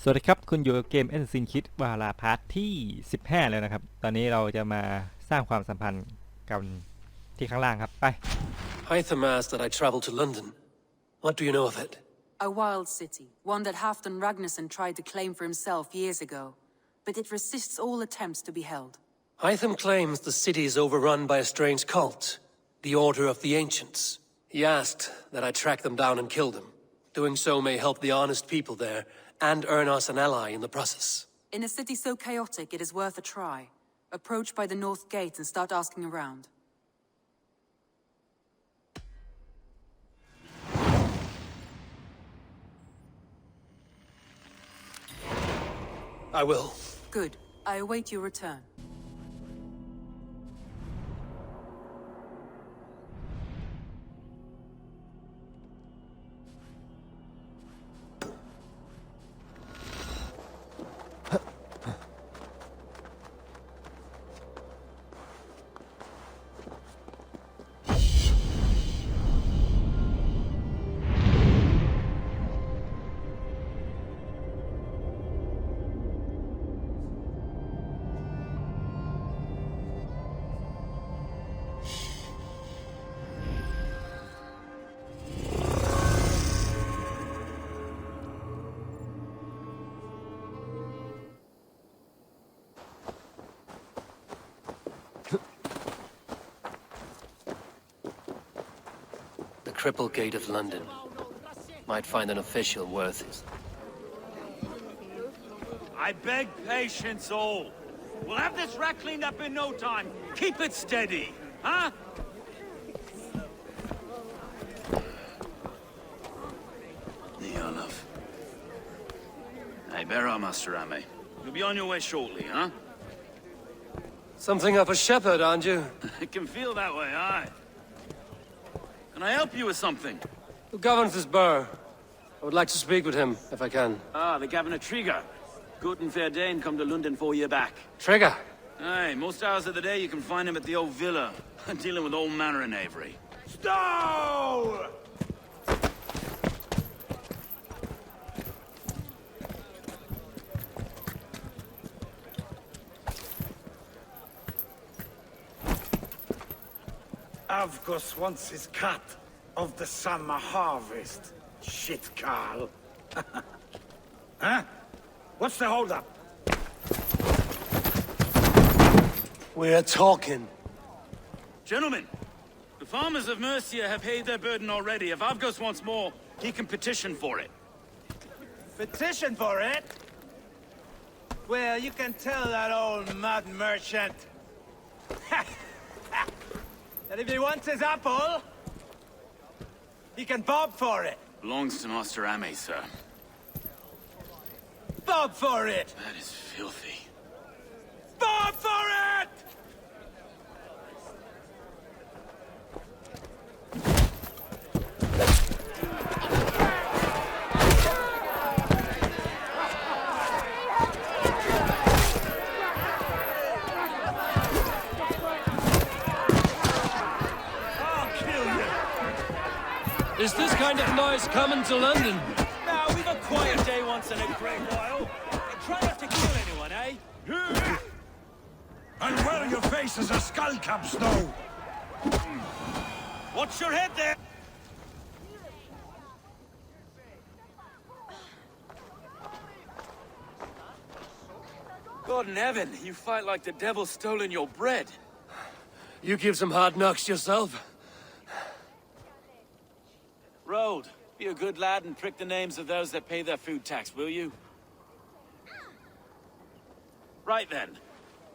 สวัสดีครับคุณอยู่กับเกม Assassin's Creed Valhalla พาร์ทที่15แล้วนะครับตอนนี้เราจะมาสร้างความสัมพันธ์กันที่ข้างล่างครับไป Hytham asked that I travel to London. What do you know of it? A wild city, one that Halfdan Ragnarsson tried to claim for himself years ago, but it resists all attempts to be held. Hytham claims the city is overrun by a strange cult, the Order of the Ancients. He asked that I track them down and kill them. Doing so may help the honest people there and earn us an ally in the process. In a city so chaotic, it is worth a try. Approach by the north gate and start asking around. I will. Good. I await your return. The Cripple Gate of London. Might find an official worth it. I beg patience, all. We'll have this rat cleaned up in no time. Keep it steady, huh? Neolov. Hey, bear up, Master Ame. You'll be on your way shortly, huh? Something of a shepherd, aren't you? It can feel that way, aye. Can I help you with something? Who governs this burr? I would like to speak with him, if I can. Ah, the Governor Trigger. Good and fair Dane come to London 4 year back. Trigger! Aye, most hours of the day you can find him at the old villa, dealing with all manner in Avery. Stow! Avgos wants his cut of the summer harvest. Shit, Carl. Huh? What's the holdup? We're talking. Gentlemen, the farmers of Mercia have paid their burden already. If Avgos wants more, he can petition for it. Petition for it? Well, you can tell that old mud merchant that if he wants his apple, he can bob for it. Belongs to Master Ame, sir. Bob for it! That is filthy. Bob for it! Is this kind of noise coming to London? Now, we've a quiet day once in a great while. And try not to kill anyone, eh? And where your face is a skull cap, Snow. Watch your head there! God in heaven, you fight like the devil's stolen your bread. You give some hard knocks yourself. Road, be a good lad and prick the names of those that pay their food tax, will you? Right then.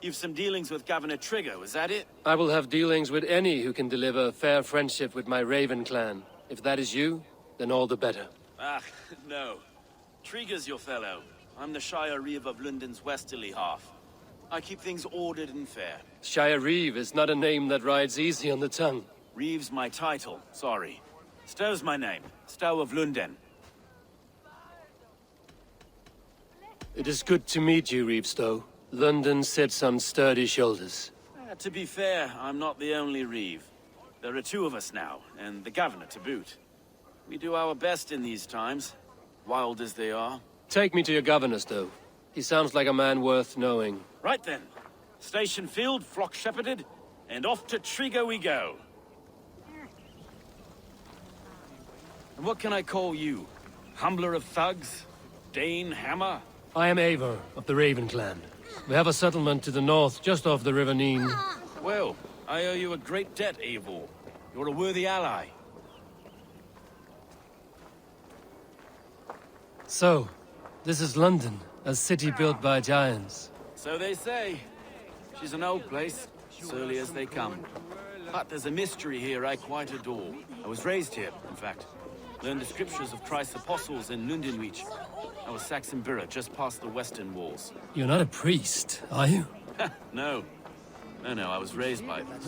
You've some dealings with Governor Trigger, was that it? I will have dealings with any who can deliver fair friendship with my Raven clan. If that is you, then all the better. Ah, no. Trigger's your fellow. I'm the Shire Reeve of London's westerly half. I keep things ordered and fair. Shire Reeve is not a name that rides easy on the tongue. Reeve's my title, sorry. Stow's my name. Stow of London. It is good to meet you, Reevestow. London sits on sturdy shoulders. To be fair, I'm not the only Reeve. There are two of us now, and the governor to boot. We do our best in these times, wild as they are. Take me to your governor's, though. He sounds like a man worth knowing. Right then. Station filled, flock shepherded, and off to Trigo we go. And what can I call you? Humbler of thugs? Dane Hammer? I am Eivor of the Raven clan. We have a settlement to the north, just off the River Neen. Well, I owe you a great debt, Eivor. You're a worthy ally. So, this is London, a city built by giants. So they say. She's an old place, surly as they come. But there's a mystery here I quite adore. I was raised here, in fact. Learned the scriptures of Christ's apostles in Lundenwich. I was Saxon Borough, just past the western walls. You're not a priest, are you? No. No, I was raised by them.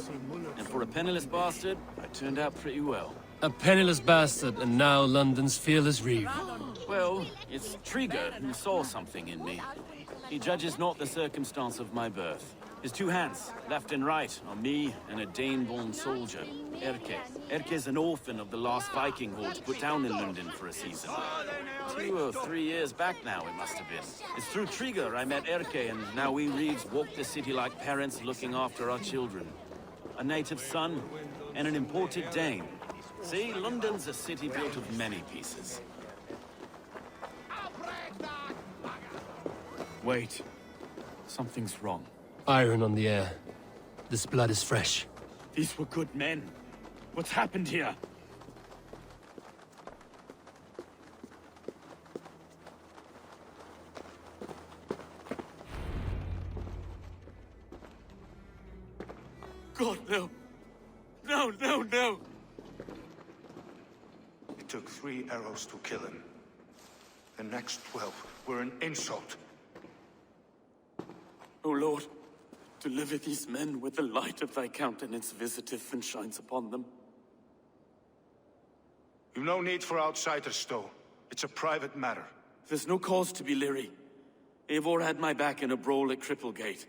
And for a penniless bastard, I turned out pretty well. A penniless bastard, and now London's fearless reeve. Well, it's Trigo who saw something in me. He judges not the circumstance of my birth. His two hands, left and right, are me and a Dane-born soldier, Erke. Erke's an orphan of the last Viking horde put down in London for a season. 2 or 3 years back now, it must have been. It's through Trigo I met Erke, and now we Reeves walk the city like parents looking after our children. A native son and an imported Dane. See, London's a city built of many pieces. Wait. Something's wrong. Iron on the air. This blood is fresh. These were good men. What's happened here? God, no. No. It took 3 arrows to kill him. The next 12 were an insult. O Lord, deliver these men with the light of thy countenance visiteth and shines upon them. You've no need for outsiders, Stowe. It's a private matter. There's no cause to be leery. Eivor had my back in a brawl at Cripplegate.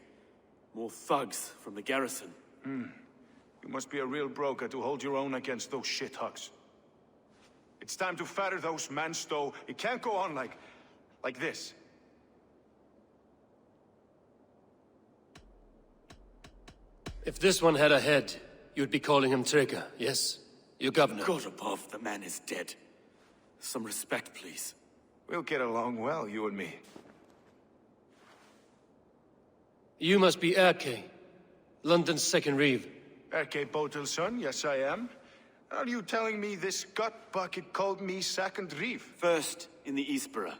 More thugs from the garrison. You must be a real broker to hold your own against those shithugs. It's time to fatter those men, Stowe. It can't go on like this. If this one had a head, you'd be calling him Trigger, yes? Your governor. God above, the man is dead. Some respect, please. We'll get along well, you and me. You must be Erke, London's second reeve. Erke Botel's son, yes I am. Are you telling me this gut bucket called me second reeve? First in the Eastborough,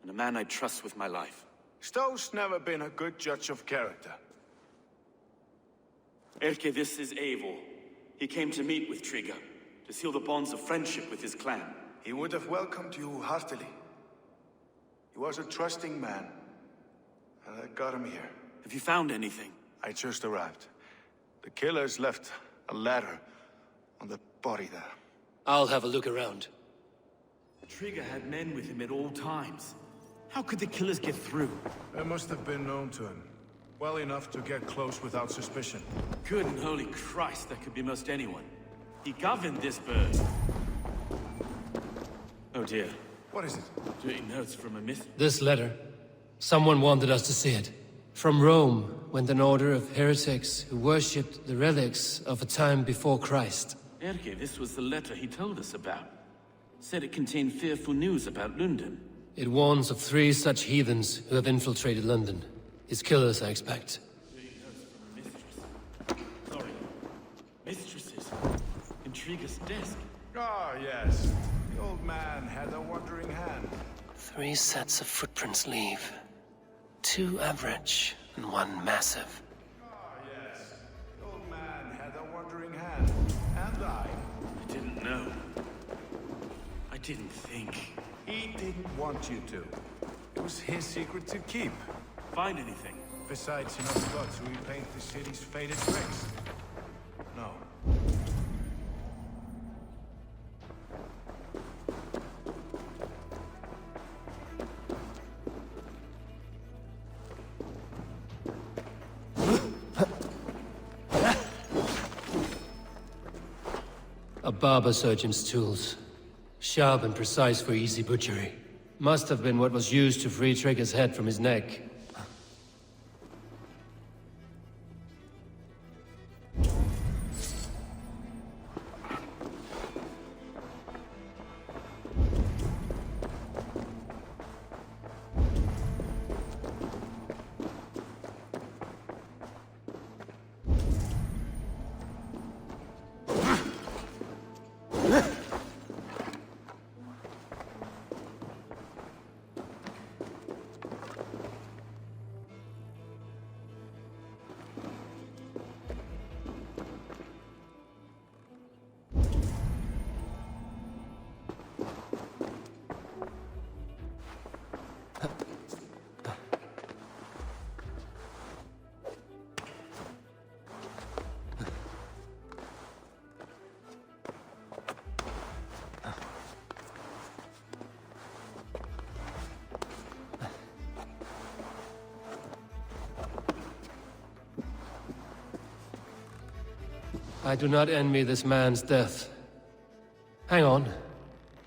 and a man I trust with my life. Stowe's never been a good judge of character. Erke, this is Eivor. He came to meet with Trigo, to seal the bonds of friendship with his clan. He would have welcomed you heartily. He was a trusting man, and I got him here. Have you found anything? I just arrived. The killers left a ladder on the body there. I'll have a look around. Trigo had men with him at all times. How could the killers get through? They must have been known to him. Well enough to get close without suspicion. Good and holy Christ, that could be most anyone. He governed this bird. Oh dear. What is it? Dirty notes from a myth. This letter. Someone wanted us to see it. From Rome went an order of heretics who worshipped the relics of a time before Christ. Erke, this was the letter he told us about. Said it contained fearful news about London. It warns of 3 such heathens who have infiltrated London. His killers, I expect. Sorry. Mistresses. In Trigo's desk. Ah, yes. The old man had a wandering hand. 3 sets of footprints leave. 2 average and 1 massive. Ah, yes. The old man had a wandering hand. And I. I didn't know. I didn't think. He didn't want you to. It was his secret to keep. Find anything? Besides enough blood to repaint the city's faded bricks. No. A barber surgeon's tools. Sharp and precise for easy butchery. Must have been what was used to free Trigger's head from his neck. I do not envy this man's death. Hang on.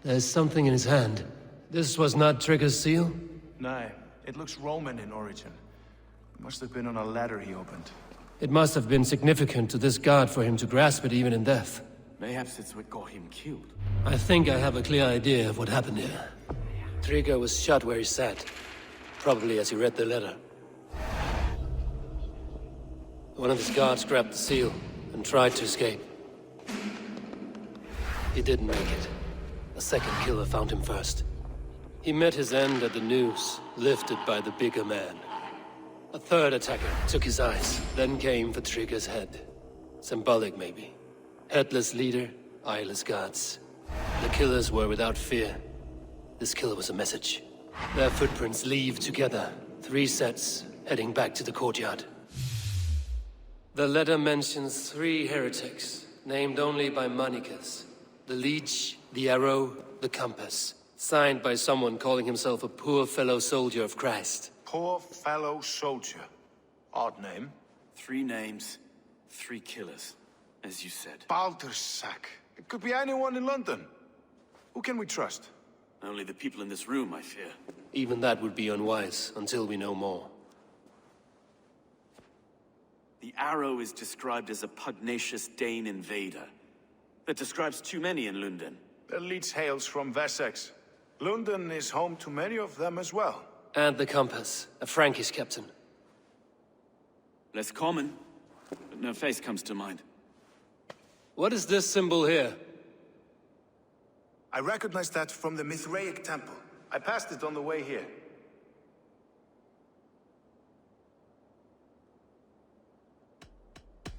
There's something in his hand. This was not Trigger's seal? No, it looks Roman in origin. It must have been on a ladder he opened. It must have been significant to this god for him to grasp it even in death. Mayhaps it's what got him killed. I think I have a clear idea of what happened here. Trigger was shot where he sat. Probably as he read the letter. One of his guards grabbed the seal and tried to escape. He didn't make it. A second killer found him first. He met his end at the noose, lifted by the bigger man. A third attacker took his eyes, then came for Trigger's head. Symbolic, maybe. Headless leader, eyeless guards. The killers were without fear. This killer was a message. Their footprints leave together. 3 sets, heading back to the courtyard. The letter mentions 3 heretics, named only by monikers. The leech, the arrow, the compass. Signed by someone calling himself a poor fellow soldier of Christ. Poor fellow soldier. Odd name. 3 names, 3 killers, as you said. Baldersack. It could be anyone in London. Who can we trust? Only the people in this room, I fear. Even that would be unwise until we know more. The arrow is described as a pugnacious Dane invader. That describes too many in London. The leech hails from Wessex. London is home to many of them as well. And the compass, a Frankish captain. Less common, but no face comes to mind. What is this symbol here? I recognize that from the Mithraic temple. I passed it on the way here.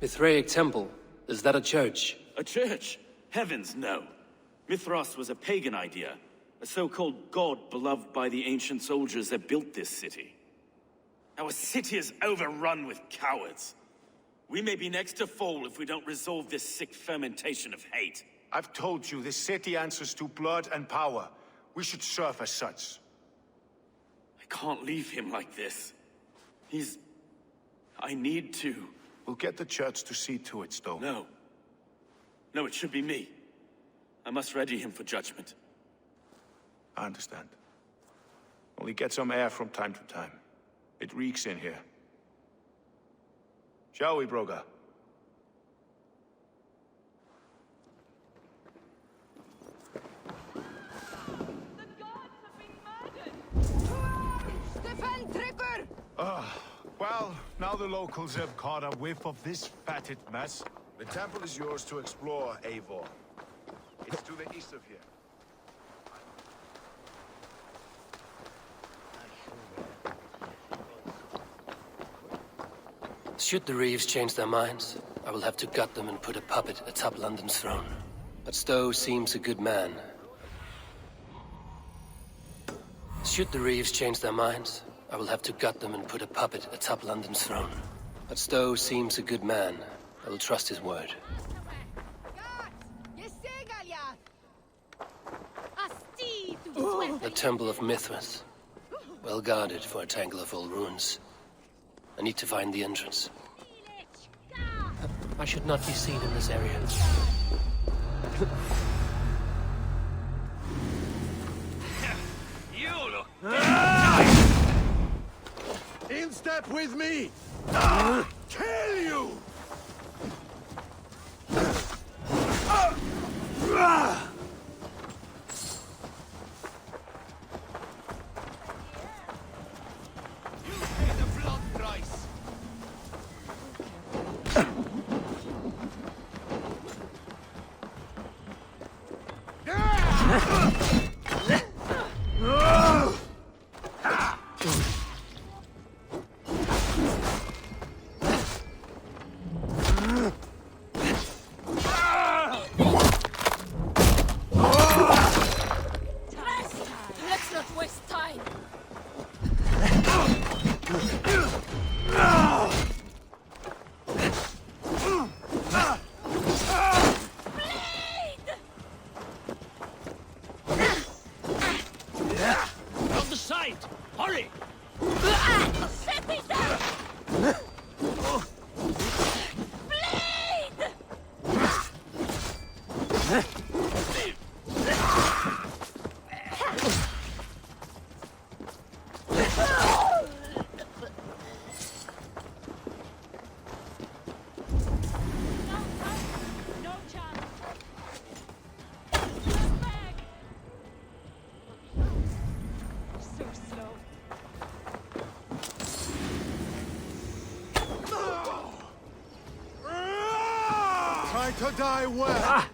Mithraic temple? Is that a church? A church? Heavens, no. Mithras was a pagan idea. A so-called god beloved by the ancient soldiers that built this city. Our city is overrun with cowards. We may be next to fall if we don't resolve this sick fermentation of hate. I've told you, this city answers to blood and power. We should serve as such. I can't leave him like this. I need to. We'll get the church to see to it, Stowe. No. No, it should be me. I must ready him for judgment. I understand. Only get some air from time to time. It reeks in here. Shall we, Broga? Well, now the locals have caught a whiff of this fatted mess. The temple is yours to explore, Eivor. It's to the east of here. Should the Reeves change their minds, I will have to gut them and put a puppet atop London's throne. But Stowe seems a good man. Should the Reeves change their minds, I will have to gut them and put a puppet atop London's throne. But Stowe seems a good man. I will trust his word. The Temple of Mithras. Well guarded for a tangle of old ruins. I need to find the entrance. I should not be seen in this area. You step with me, kill you! Let's not waste time. On the side! Hurry! Set it down! Blade! No chance. Turn back. So slow. Try to die well.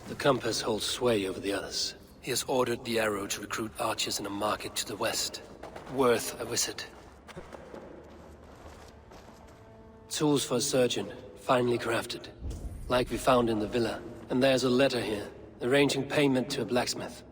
The compass holds sway over the others. He has ordered the arrow to recruit archers in a market to the west. Worth a visit. Tools for a surgeon, finely crafted. Like we found in the villa. And there's a letter here, arranging payment to a blacksmith.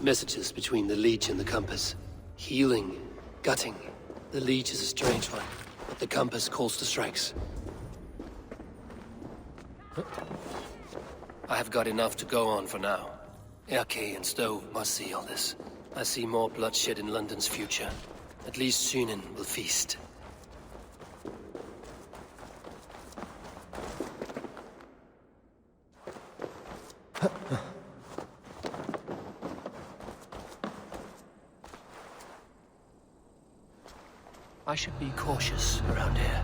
Messages between the leech and the compass. Healing, gutting. The leech is a strange one, but the compass calls to strikes. I have got enough to go on for now. Erke and Stove must see all this. I see more bloodshed in London's future. At least Sunan will feast. I should be cautious around here.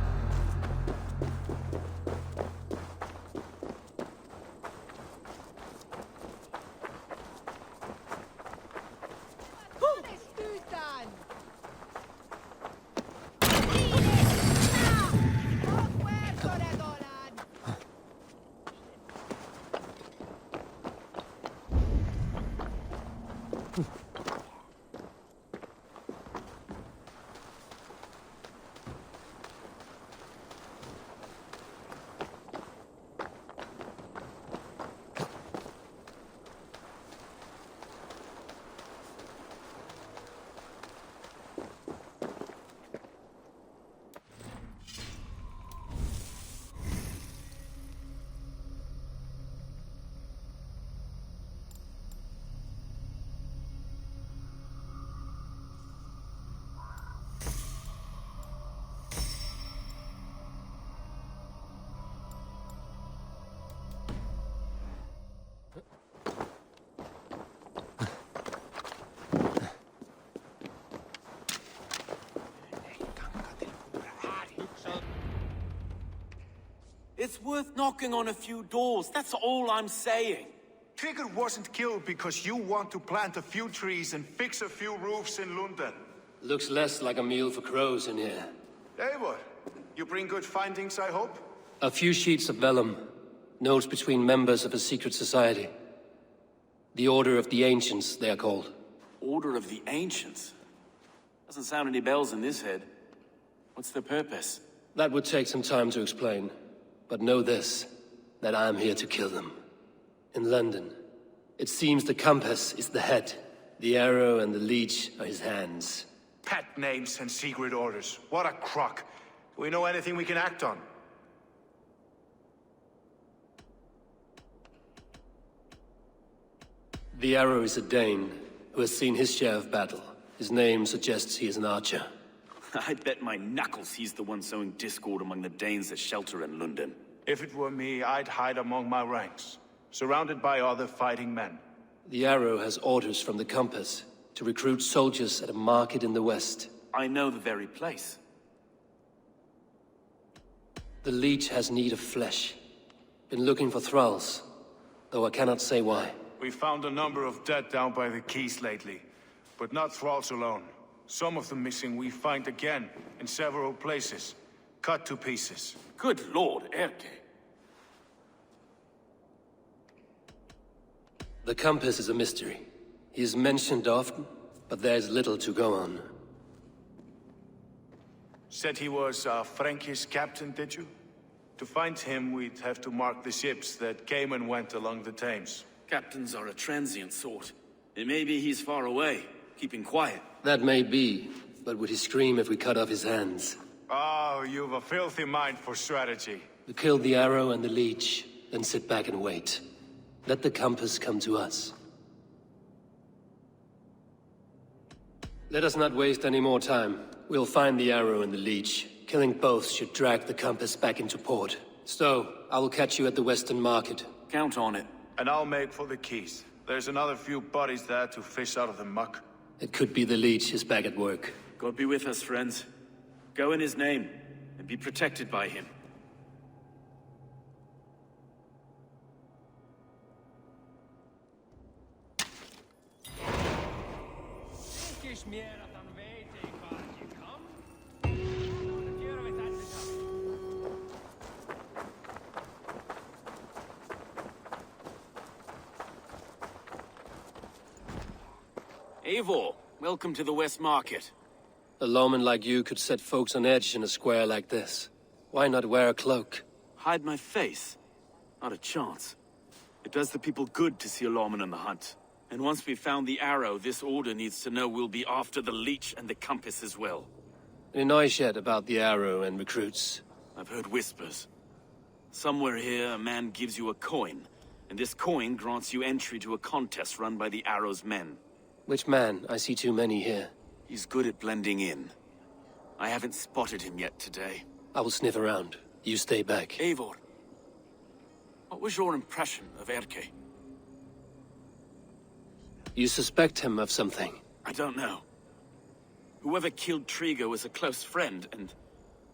It's worth knocking on a few doors, that's all I'm saying. Trigger wasn't killed because you want to plant a few trees and fix a few roofs in London. Looks less like a meal for crows in here. Eivor, you bring good findings, I hope? A few sheets of vellum. Notes between members of a secret society. The Order of the Ancients, they are called. Order of the Ancients? Doesn't sound any bells in this head. What's their purpose? That would take some time to explain. But know this, that I am here to kill them. In London, it seems the compass is the head. The arrow and the leech are his hands. Pet names and secret orders. What a crock. Do we know anything we can act on? The arrow is a Dane who has seen his share of battle. His name suggests he is an archer. I bet my knuckles he's the one sowing discord among the Danes that shelter in London. If it were me, I'd hide among my ranks, surrounded by other fighting men. The arrow has orders from the compass to recruit soldiers at a market in the west. I know the very place. The leech has need of flesh. Been looking for thralls, though I cannot say why. We found a number of dead down by the quays lately, but not thralls alone. Some of the missing we find again in several places, cut to pieces. Good lord, Erke. The compass is a mystery. He is mentioned often, but there is little to go on. Said he was a Frankish captain, did you? To find him, we'd have to mark the ships that came and went along the Thames. Captains are a transient sort. It may be he's far away, keeping quiet. That may be, but would he scream if we cut off his hands? Oh, you've a filthy mind for strategy. We kill the arrow and the leech, then sit back and wait. Let the compass come to us. Let us not waste any more time. We'll find the arrow and the leech. Killing both should drag the compass back into port. So, I will catch you at the Western Market. Count on it. And I'll make for the quays. There's another few bodies there to fish out of the muck. It could be the leech is back at work. God be with us, friends. Go in his name, and be protected by him. Eivor, welcome to the West Market. A lawman like you could set folks on edge in a square like this. Why not wear a cloak? Hide my face? Not a chance. It does the people good to see a lawman on the hunt. And once we've found the arrow, this order needs to know we'll be after the leech and the compass as well. Any noise yet about the arrow and recruits? I've heard whispers. Somewhere here, a man gives you a coin, and this coin grants you entry to a contest run by the arrow's men. Which man? I see too many here. He's good at blending in. I haven't spotted him yet today. I will sniff around. You stay back. Eivor, what was your impression of Erke? You suspect him of something? I don't know. Whoever killed Trigo was a close friend, and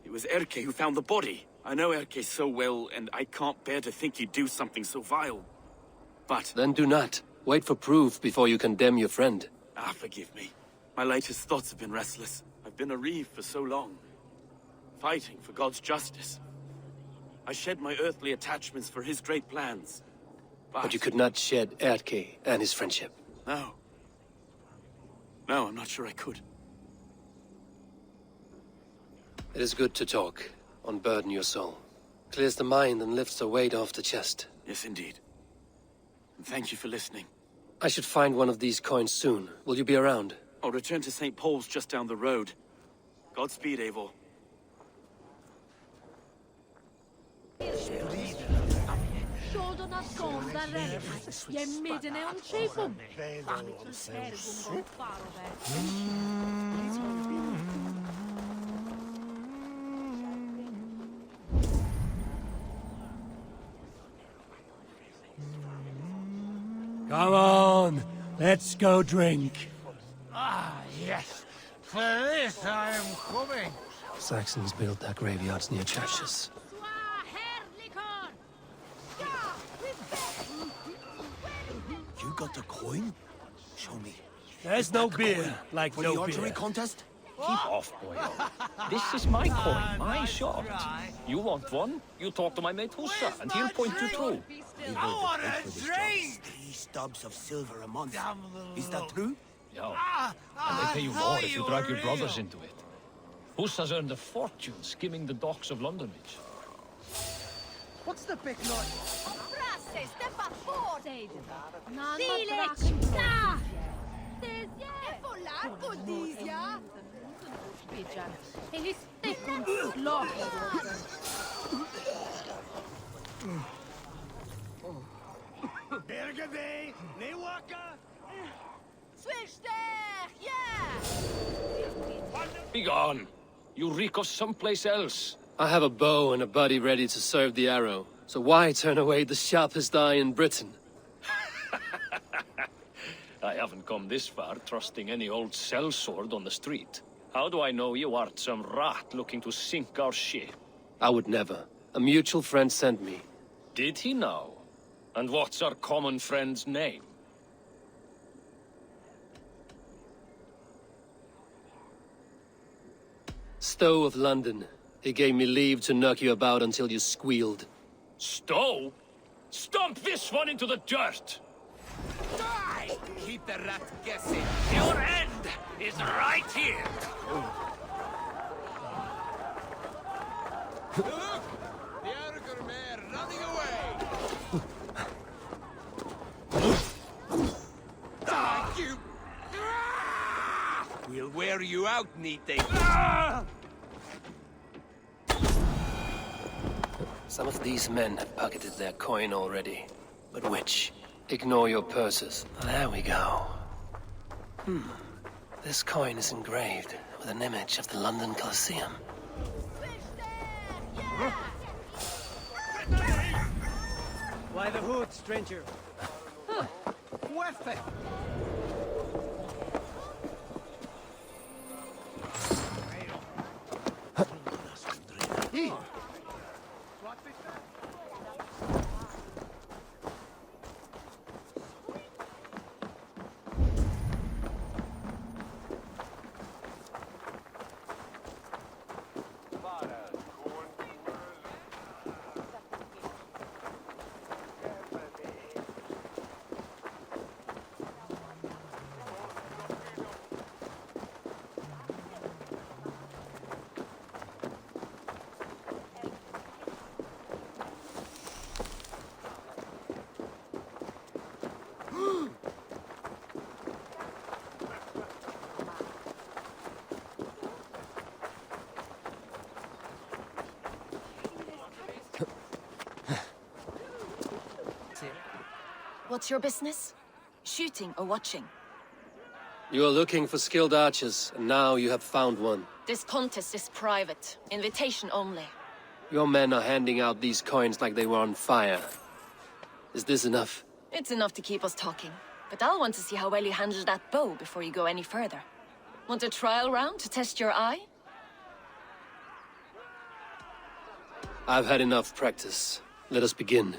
it was Erke who found the body. I know Erke so well, and I can't bear to think he'd do something so vile. But... Then do not. Wait for proof before you condemn your friend. forgive me. My latest thoughts have been restless. I've been a reeve for so long, fighting for God's justice. I shed my earthly attachments for his great plans. But you could not shed Erke and his friendship. No. No, I'm not sure I could. It is good to talk, unburden your soul. Clears the mind and lifts the weight off the chest. Yes, indeed. And thank you for listening. I should find one of these coins soon. Will you be around? I'll return to St. Paul's just down the road. Godspeed, Eivor. Siôl nasconda rei. Je midden un cibo. Fammi cercare con faro, Come on, let's go drink. Ah, yes. For this I am coming. Saxons built their graveyards near churches. Sua herrliga got a coin? Show me. There's no beer like For the no archery beer. contest? Keep off, boy. This is my coin, my shot. You want one? You talk to my mate Hussa, and he'll point you through. I want a drink! 3 stubs of silver a month. Is that true? Yeah. And they pay you more if you drag your brothers into it. Hussa's earned a fortune skimming the docks of London Beach. What's the big noise? Ele stecon slåss. Bergeby, Newaka! Be gone! You reek of someplace else. I have a bow and a buddy ready to serve the arrow. So why turn away the sharpest eye in Britain? I haven't come this far trusting any old sellsword on the street. How do I know you aren't some rat looking to sink our ship? I would never. A mutual friend sent me. Did he now? And what's our common friend's name? Stowe of London. He gave me leave to knock you about until you squealed. Stowe? Stomp this one into the dirt! Die! Keep the rat guessing. Your end is right here! Look! The Arger mare running away! Thank you! We'll wear you out, Nite. Some of these men have pocketed their coin already. But which? Ignore your purses. There we go. This coin is engraved with an image of the London Colosseum. Why the hood, stranger? Wefe! What's your business? Shooting or watching? You are looking for skilled archers, and now you have found one. This contest is private. Invitation only. Your men are handing out these coins like they were on fire. Is this enough? It's enough to keep us talking. But I'll want to see how well you handle that bow before you go any further. Want a trial round to test your eye? I've had enough practice. Let us begin.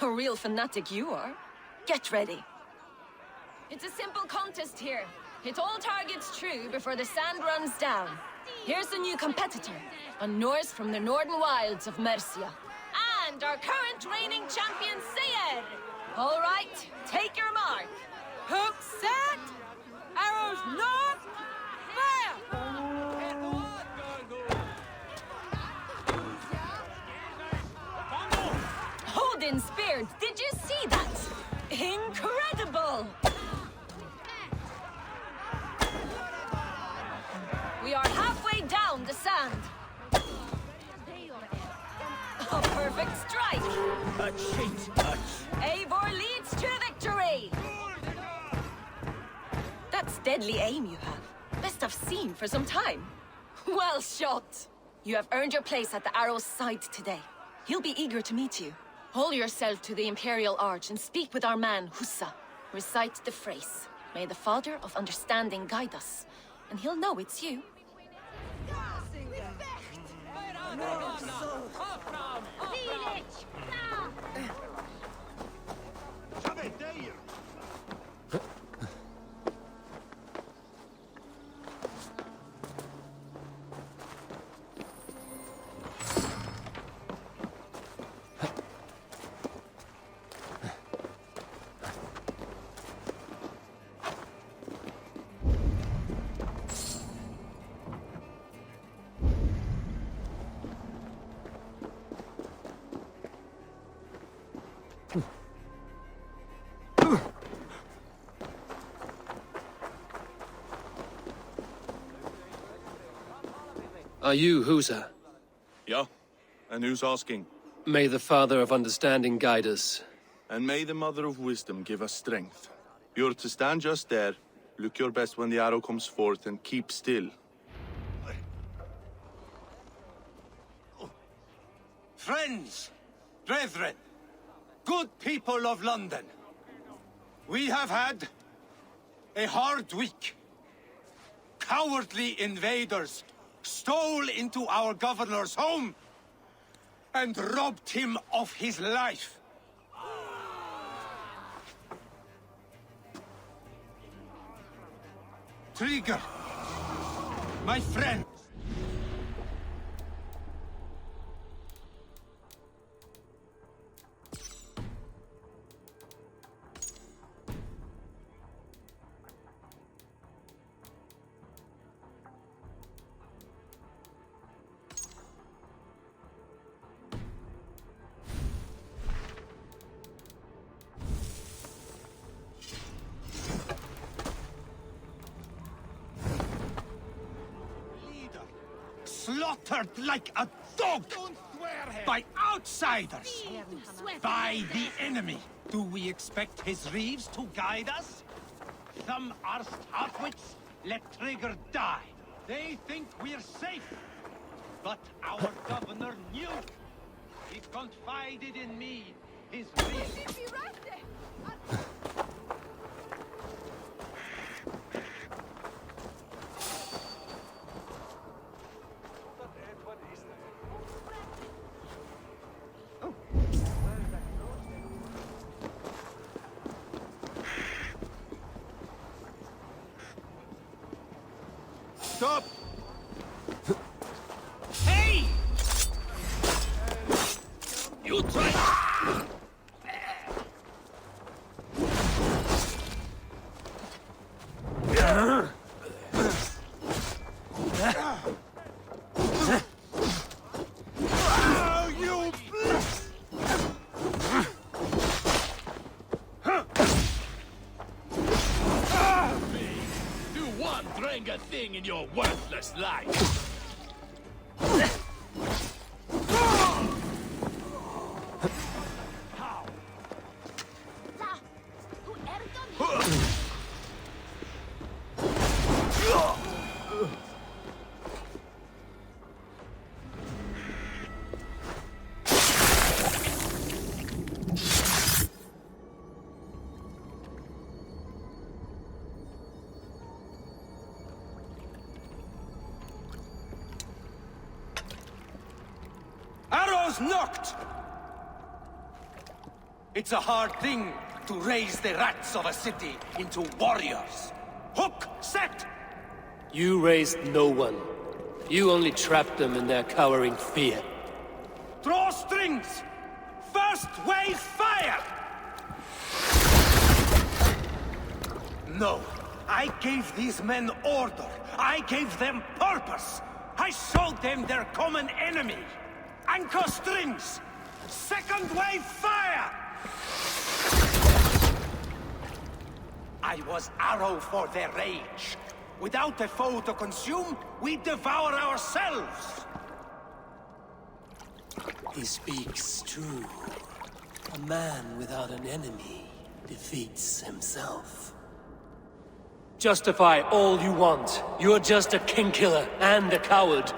A real fanatic you are. Get ready. It's a simple contest here. Hit all targets true before the sand runs down. Here's the new competitor, a Norse from the northern wilds of Mercia. And our current reigning champion, Seir. All right, take your mark. Hook set, arrows north, fire! Odin speared, did you see that? Incredible! We are halfway down the sand. A perfect strike. A cheat touch. Eivor leads to victory. That's deadly aim you have. Best I've seen for some time. Well shot. You have earned your place at the arrow's side today. He'll be eager to meet you. Hold yourself to the Imperial Arch and speak with our man, Hussa. Recite the phrase. May the Father of Understanding guide us. And he'll know it's you. Are you Husa? Yeah. And who's asking? May the Father of Understanding guide us. And may the Mother of Wisdom give us strength. You're to stand just there, look your best when the arrow comes forth, and keep still. Friends, brethren, good people of London, we have had a hard week. Cowardly invaders stole into our governor's home and robbed him of his life. Trigger, my friend. Slaughtered like a dog by outsiders, by the enemy. Do we expect his reeves to guide us? Some are half-wits. Let Trigger die. They think we're safe. But our governor knew. He confided in me. His reeves. Stop! Hey! You try! A thing in your worthless life. Knocked! It's a hard thing to raise the rats of a city into warriors. Hook, set! You raised no one. You only trapped them in their cowering fear. Draw strings! First wave fire! No, I gave these men order. I gave them purpose. I showed them their common enemy. Anchor strings! Second wave fire! I was arrow for their rage. Without a foe to consume, we devour ourselves! He speaks true. A man without an enemy defeats himself. Justify all you want. You're just a king-killer and a coward.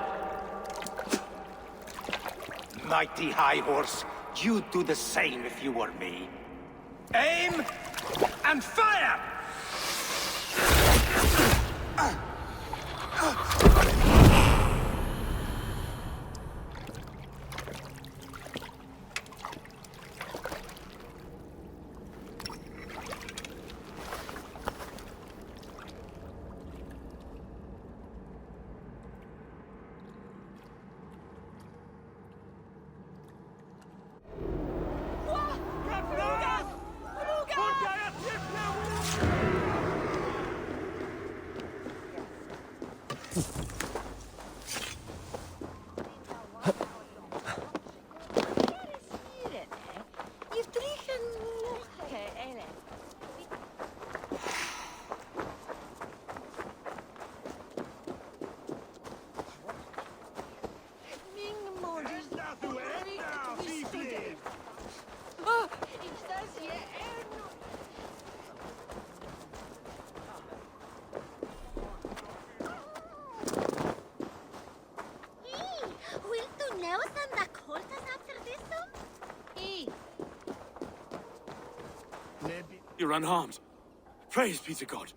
Mighty High Horse, you'd do the same if you were me. Aim and fire! you're unharmed. Praise be to God.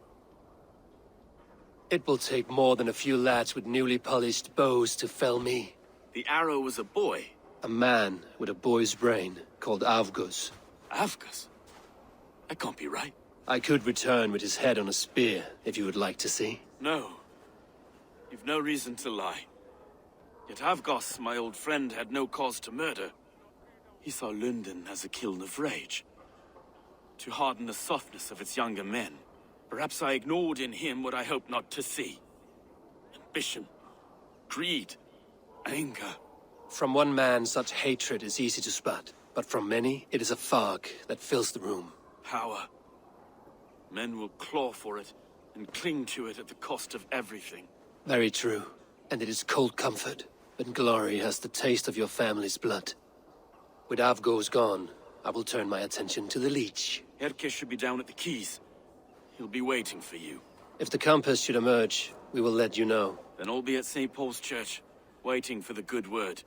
It will take more than a few lads with newly polished bows to fell me. The arrow was a boy. A man with a boy's brain called Avgus. Avgus? That can't be right. I could return with his head on a spear, if you would like to see. No. You've no reason to lie. Yet Avgos, my old friend, had no cause to murder. He saw London as a kiln of rage. To harden the softness of its younger men. Perhaps I ignored in him what I hoped not to see. Ambition, greed, anger. From one man, such hatred is easy to spot. But from many, it is a fog that fills the room. Power. Men will claw for it and cling to it at the cost of everything. Very true. And it is cold comfort when glory has the taste of your family's blood. With Avgos gone, I will turn my attention to the Leech. Erke should be down at the quays. He'll be waiting for you. If the compass should emerge, we will let you know. Then I'll be at St. Paul's Church, waiting for the good word.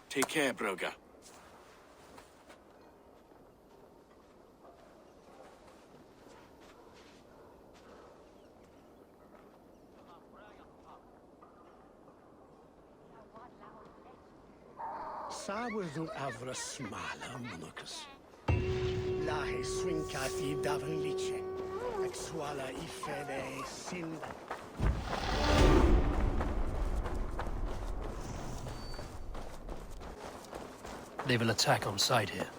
Take care, Broga. Sawydd afra smala monokus. Lahe swinkathi davn liche. Exwala ifede sinda. They will attack on sight here.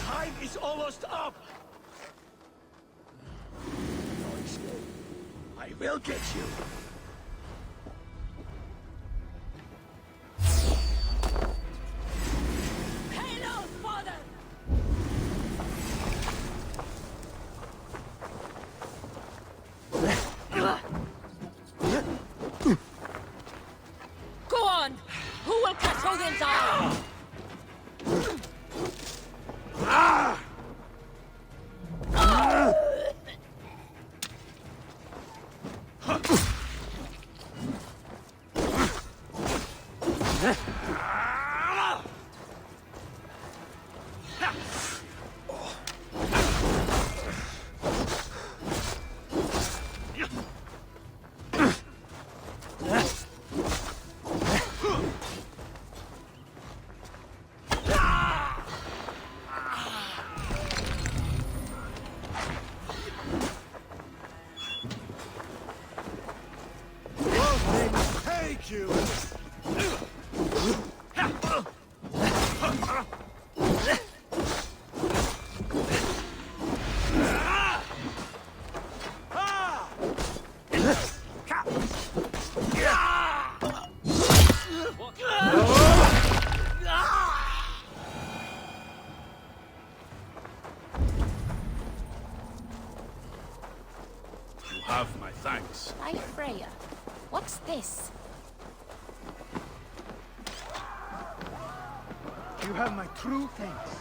Time is almost up. I will get you. Hail, father! Go on! Who will catch Odin's eye? Take you. You have my thanks. By Freya. What's this? You have my true thanks.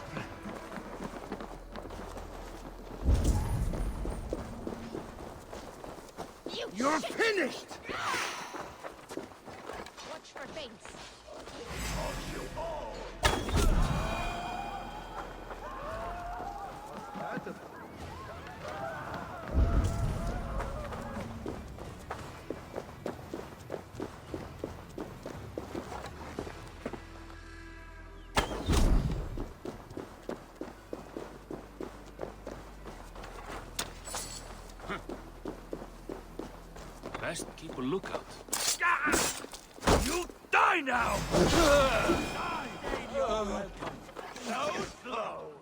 You're finished! Watch for feints. Best keep a lookout. You die now! Die! You're welcome. So slow.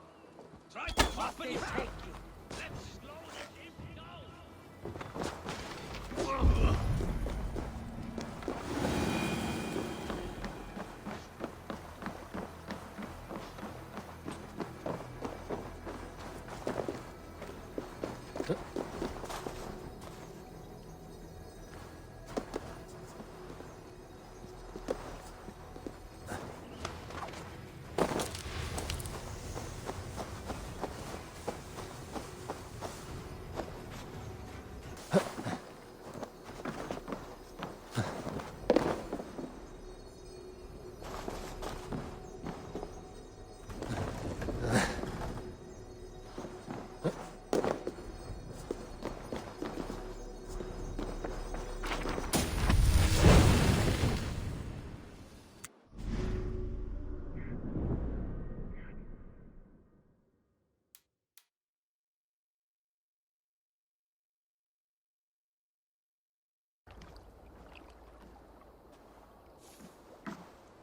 Try to pop it. Let's slow the ship down.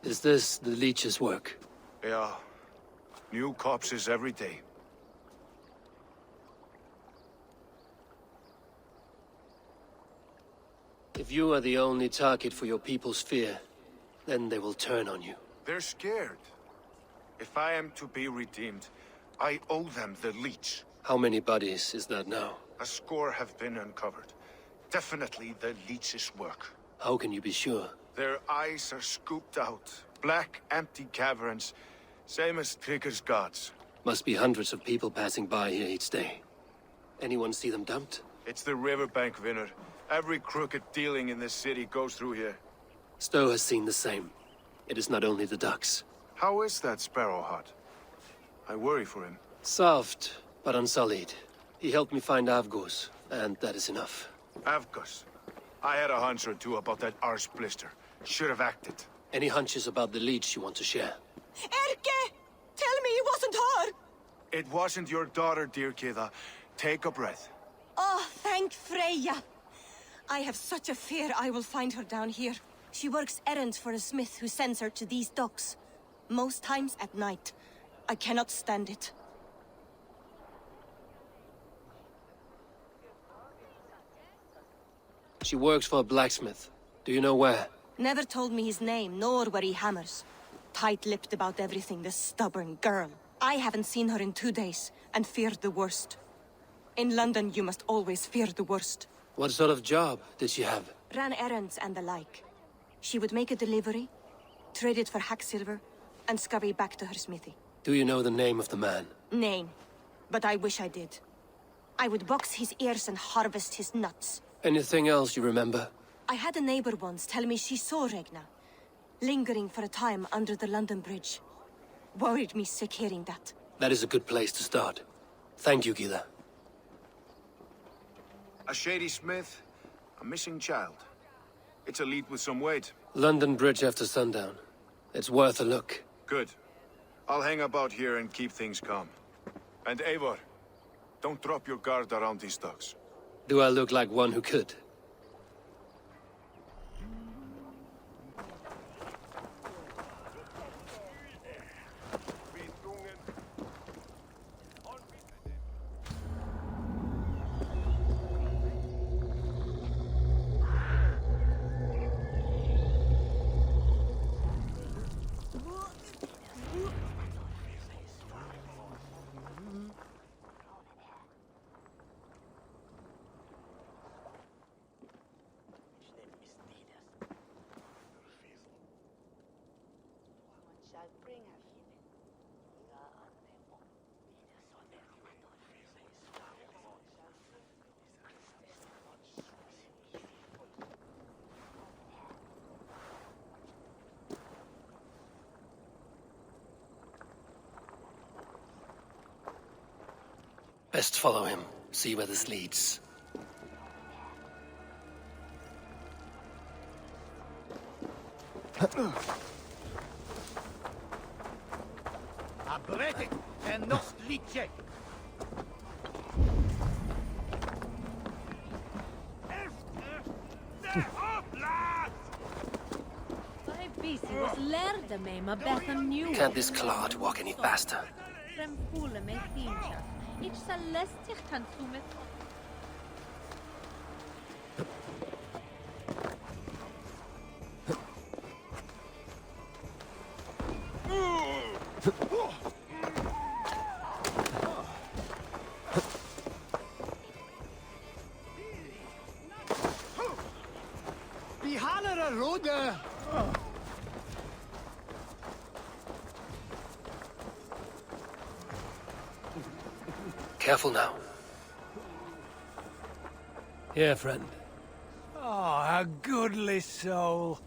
Is this the leech's work? Yeah. New corpses every day. If you are the only target for your people's fear, then they will turn on you. They're scared. If I am to be redeemed, I owe them the leech. How many bodies is that now? A score have been uncovered. Definitely the leech's work. How can you be sure? Their eyes are scooped out. Black, empty caverns. Same as Trigger's gods. Must be hundreds of people passing by here each day. Anyone see them dumped? It's the riverbank, Vinner. Every crooked dealing in this city goes through here. Stowe has seen the same. It is not only the ducks. How is that Sparrow Hut? I worry for him. Soft, but unsullied. He helped me find Avgos, and that is enough. Avgos. I had a hunch or two about that arse blister. Should have acted. Any hunches about the leech you want to share? Erke! Tell me it wasn't her! It wasn't your daughter, dear Kida. Take a breath. Oh, thank Freya. I have such a fear I will find her down here. She works errands for a smith who sends her to these docks. Most times at night. I cannot stand it. She works for a blacksmith. Do you know where? Never told me his name, nor where he hammers. Tight-lipped about everything, the stubborn girl. I haven't seen her in 2 days, and feared the worst. In London, you must always fear the worst. What sort of job did she have? Ran errands and the like. She would make a delivery, trade it for hack silver, and scurry back to her smithy. Do you know the name of the man? Name. But I wish I did. I would box his ears and harvest his nuts. Anything else you remember? I had a neighbor once tell me she saw Regna, lingering for a time under the London Bridge. Worried me sick hearing that. That is a good place to start. Thank you, Gila. A shady smith, a missing child. It's a lead with some weight. London Bridge after sundown. It's worth a look. Good. I'll hang about here and keep things calm. And Eivor, don't drop your guard around these docks. Do I look like one who could? Best follow him, see where this leads. Abretet en norsk liedje. Can't this clod walk any faster? Behalere Rode! Careful now. Here, friend. Oh, a goodly soul.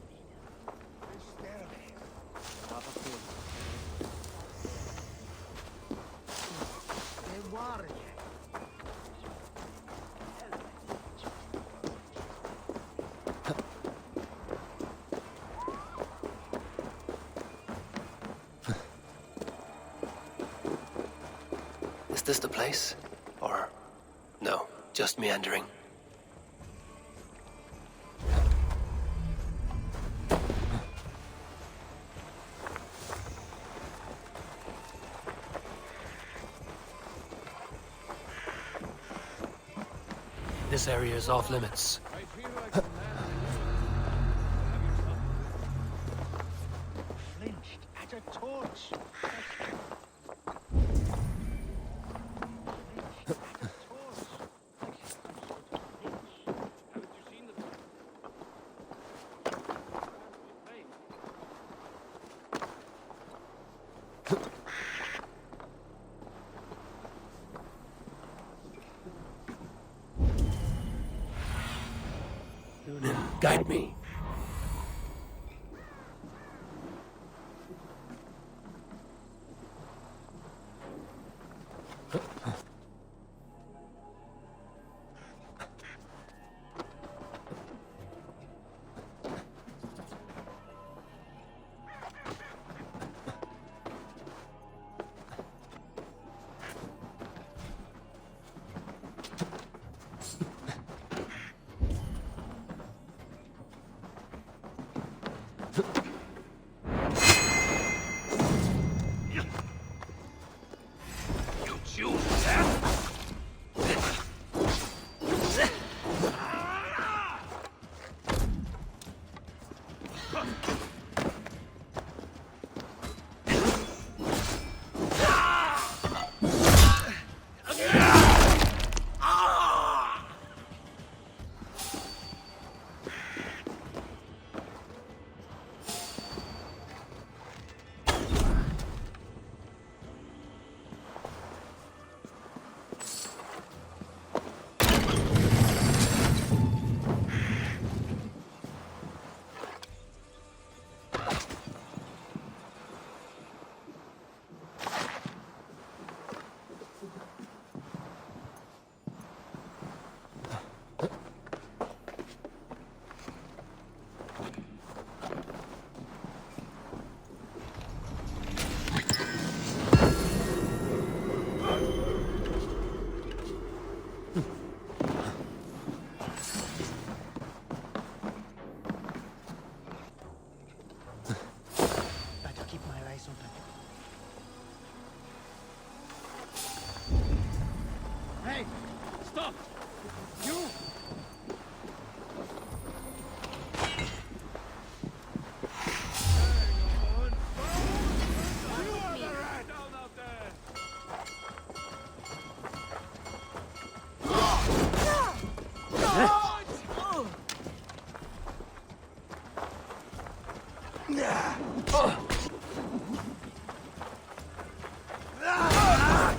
Is this the place? Or no, just meandering? This area is off limits. Lynched at a torch. Guide me. Hey! Stop! You!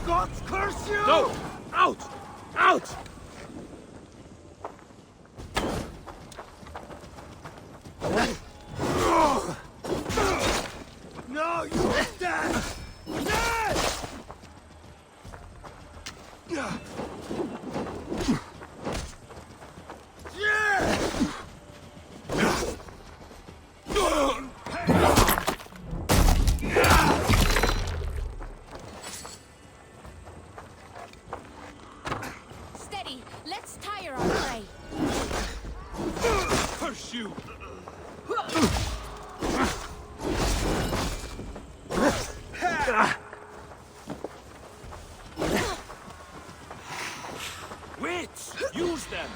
God curse you! No! Out! Out! No, you dead! Dead! Steady, let's tire our prey. Curse you! Wits! Use them!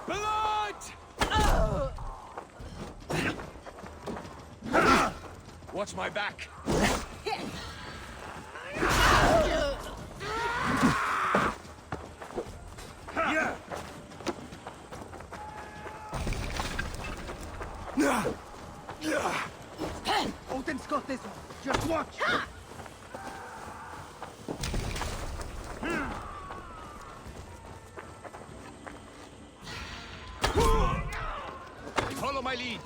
Blood! Watch my back! Odin's got this one. Just watch. Follow my lead!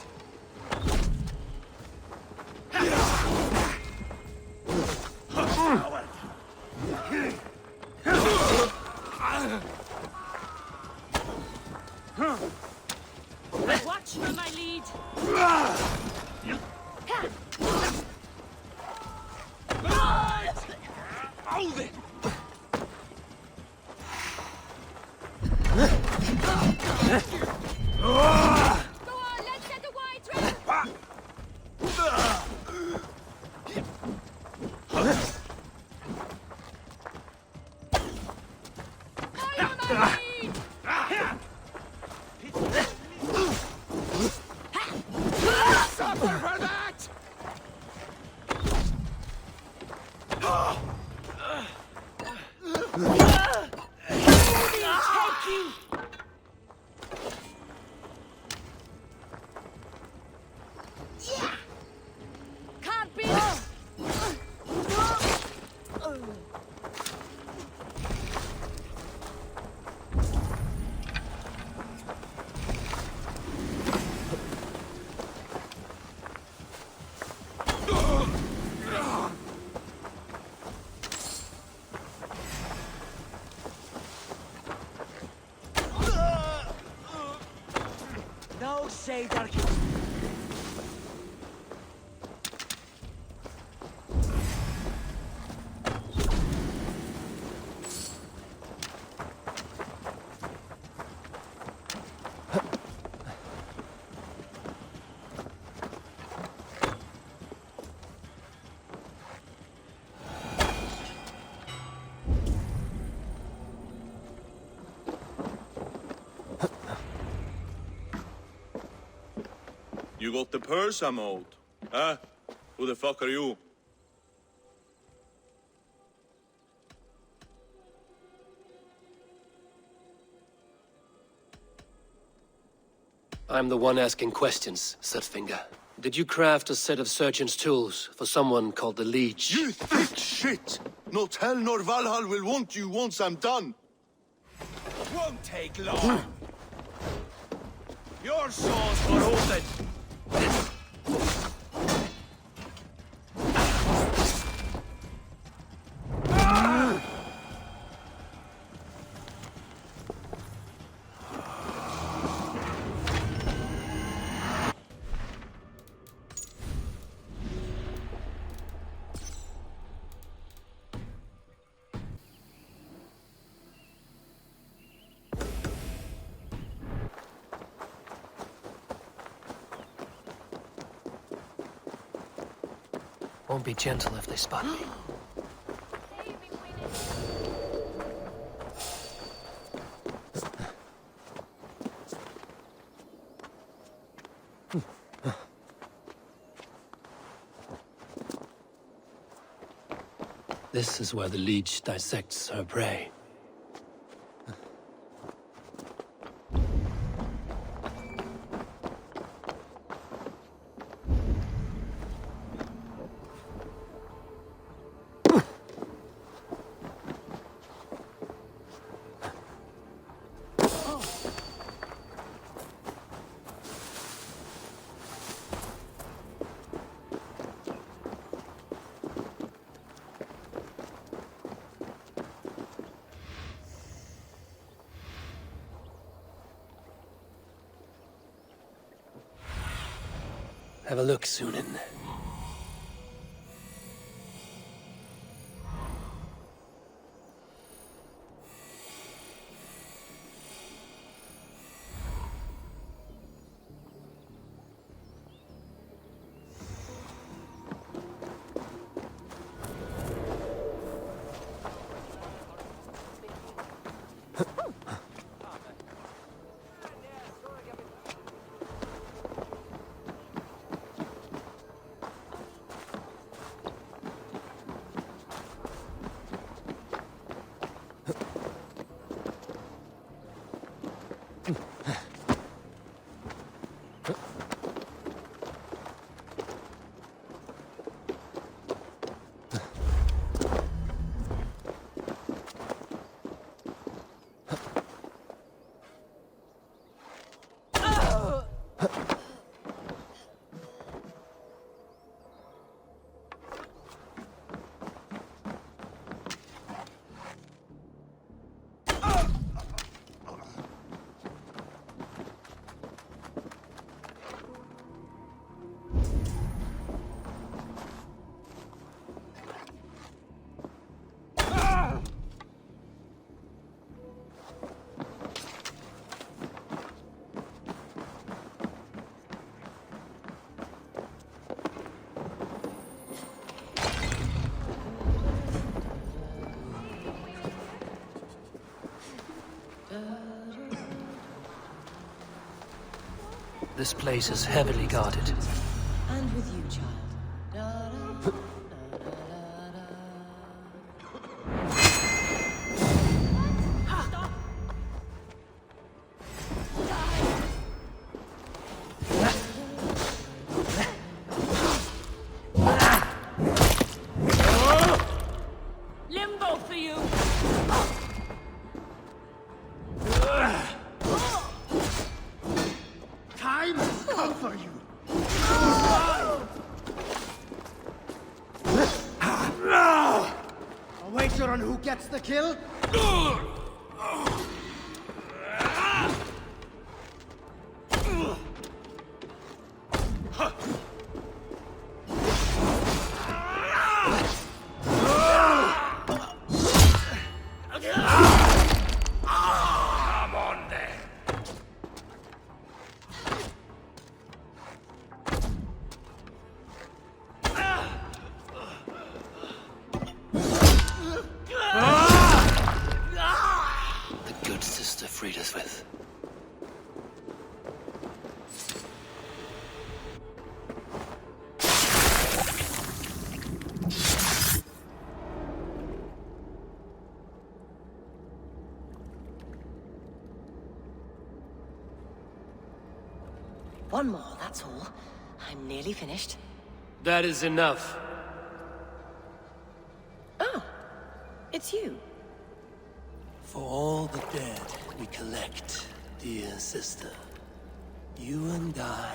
Watch for my lead. Hold it! Can't be. No say darky. You got the purse I'm owed. Huh? Who the fuck are you? I'm the one asking questions, Sutfinger. Did you craft a set of surgeon's tools for someone called the Leech? You thick shit! Not hell nor Valhalla will want you once I'm done. Won't take long. Your saw's for holding. Won't be gentle if they spot me. This is where the Leech dissects her prey. Have a look, Sunan. This place is heavily guarded. And with you, child. wager on who gets the kill? Come on then. The good sister freed us with. One more, that's all. I'm nearly finished. That is enough. Oh, it's you. For all the dead we collect, dear sister, you and I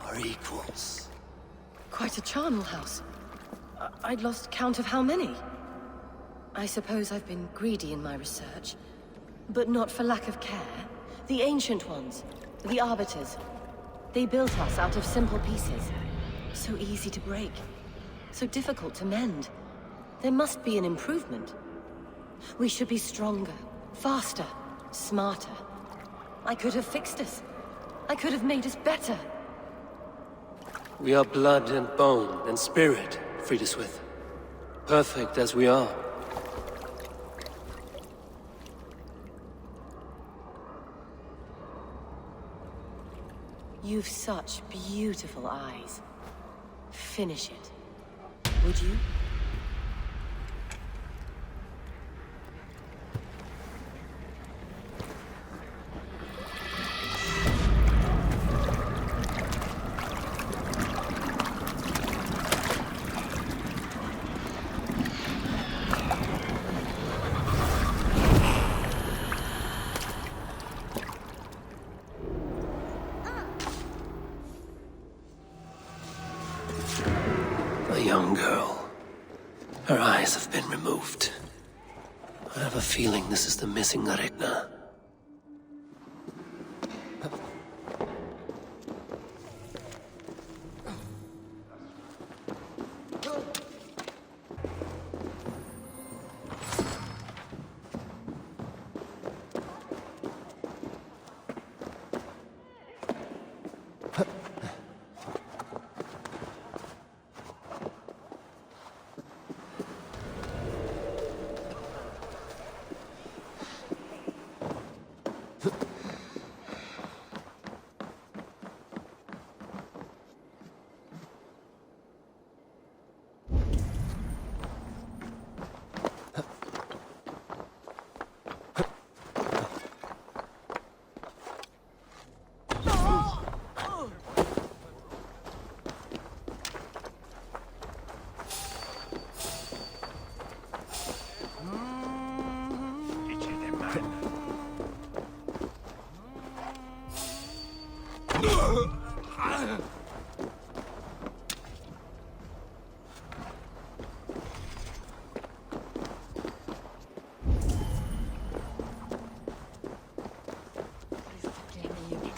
are equals. Quite a charnel house. I'd lost count of how many. I suppose I've been greedy in my research, but not for lack of care. The ancient ones, the arbiters, they built us out of simple pieces. So easy to break, so difficult to mend. There must be an improvement. We should be stronger, faster, smarter. I could have fixed us. I could have made us better. We are blood and bone and spirit, freed us with. Perfect as we are. You've such beautiful eyes. Finish it. Would you? A young girl. Her eyes have been removed. I have a feeling this is the missing Regna.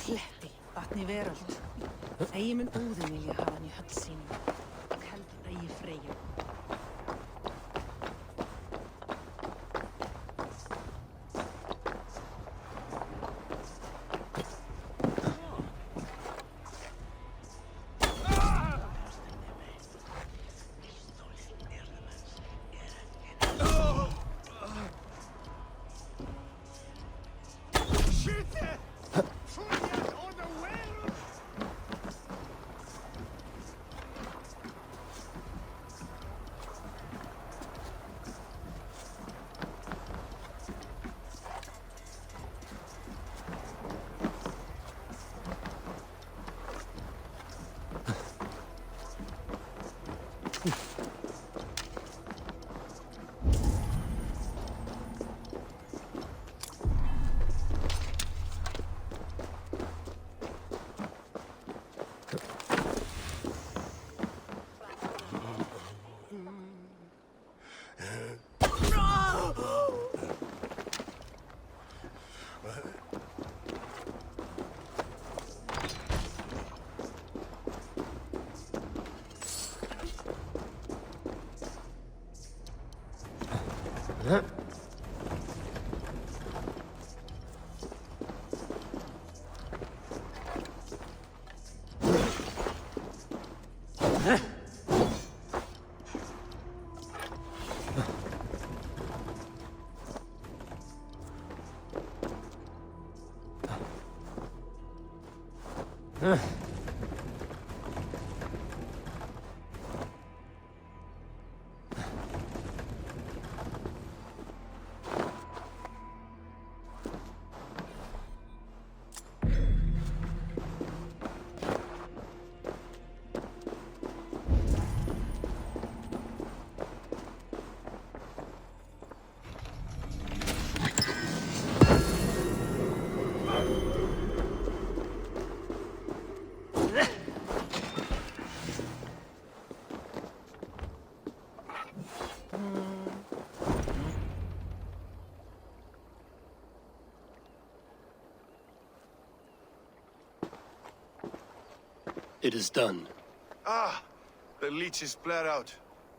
Kletti, vatni veröld. Eigi mun Óðinn vilja hafa hann í höll sínum. Og heldur eigi Freyju. It is done. Ah, the leech is bled out.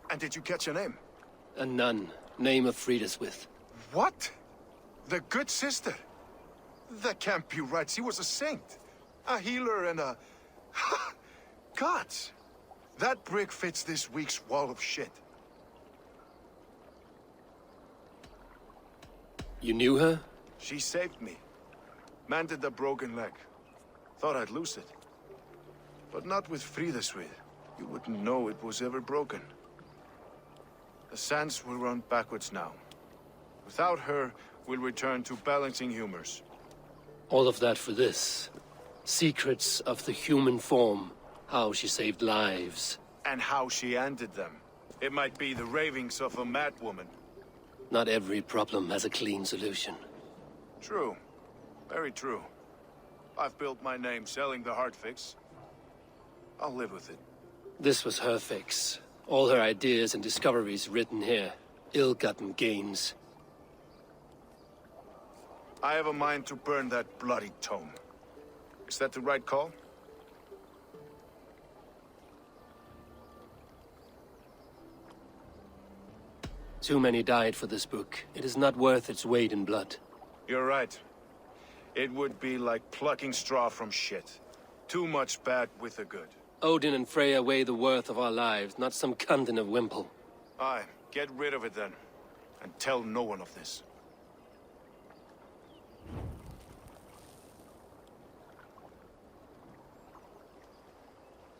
And did you catch a name? A nun, name of Frida's with. What? The good sister? That can't be right. She was a saint. A healer and a... Gods! That brick fits this week's wall of shit. You knew her? She saved me. Mended a broken leg. Thought I'd lose it. But not with Frida's with. You wouldn't know it was ever broken. The sands will run backwards now. Without her, we'll return to balancing humors. All of that for this. Secrets of the human form. How she saved lives. And how she ended them. It might be the ravings of a madwoman. Not every problem has a clean solution. True. Very true. I've built my name selling the heart fix. I'll live with it. This was her fix. All her ideas and discoveries written here. Ill-gotten gains. I have a mind to burn that bloody tome. Is that the right call? Too many died for this book. It is not worth its weight in blood. You're right. It would be like plucking straw from shit. Too much bad with the good. Odin and Freya weigh the worth of our lives, not some cunt in a wimple. Aye, get rid of it then. And tell no one of this.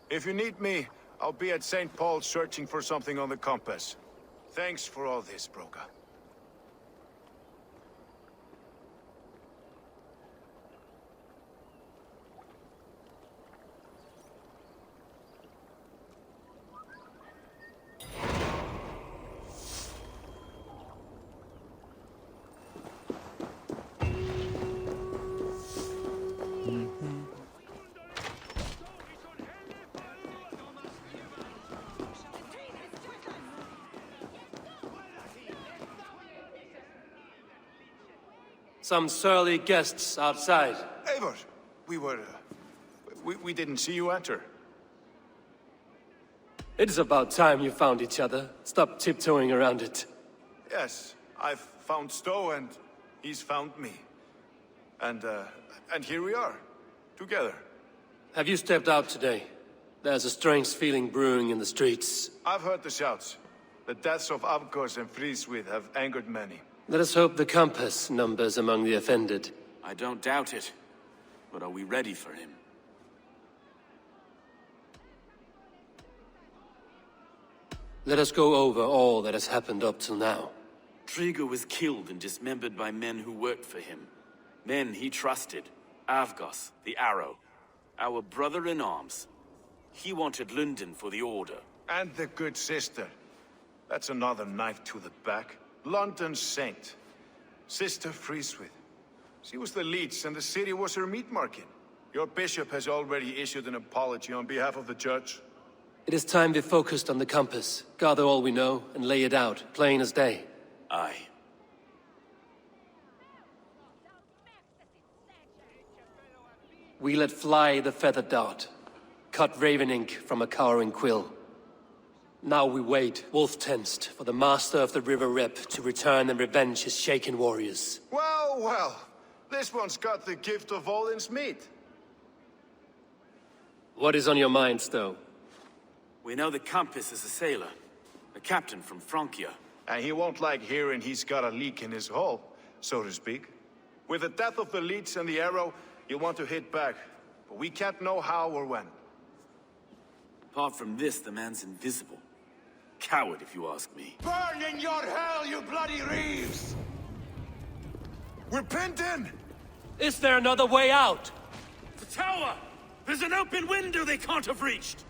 If you need me, I'll be at St. Paul's searching for something on the compass. Thanks for all this, Broca. Some surly guests outside. Eivor, we didn't see you enter. It's about time you found each other. Stop tiptoeing around it. Yes, I've found Stowe and he's found me. And here we are, together. Have you stepped out today? There's a strange feeling brewing in the streets. I've heard the shouts. The deaths of Avgos and Friswith have angered many. Let us hope the compass numbers among the offended. I don't doubt it. But are we ready for him? Let us go over all that has happened up till now. Trigo was killed and dismembered by men who worked for him. Men he trusted. Avgos, the Arrow. Our brother-in-arms. He wanted London for the Order. And the good sister. That's another knife to the back. London's saint. Sister Friswith. She was the leech and the city was her meat market. Your bishop has already issued an apology on behalf of the church. It is time we focused on the compass, gather all we know, and lay it out, plain as day. Aye. We let fly the feathered dart, cut raven ink from a cowering quill. Now we wait, wolf-tensed, for the master of the River Rip to return and revenge his shaken warriors. Well, well. This one's got the gift of Odin's meat. What is on your minds, though? We know that Campus is a sailor, a captain from Francia. And he won't like hearing he's got a leak in his hull, so to speak. With the death of the leech and the arrow, you'll want to hit back. But we can't know how or when. Apart from this, the man's invisible. Coward, if you ask me. Burn in your hell, you bloody reeves! We're pinned in! Is there another way out? The tower! There's an open window they can't have reached!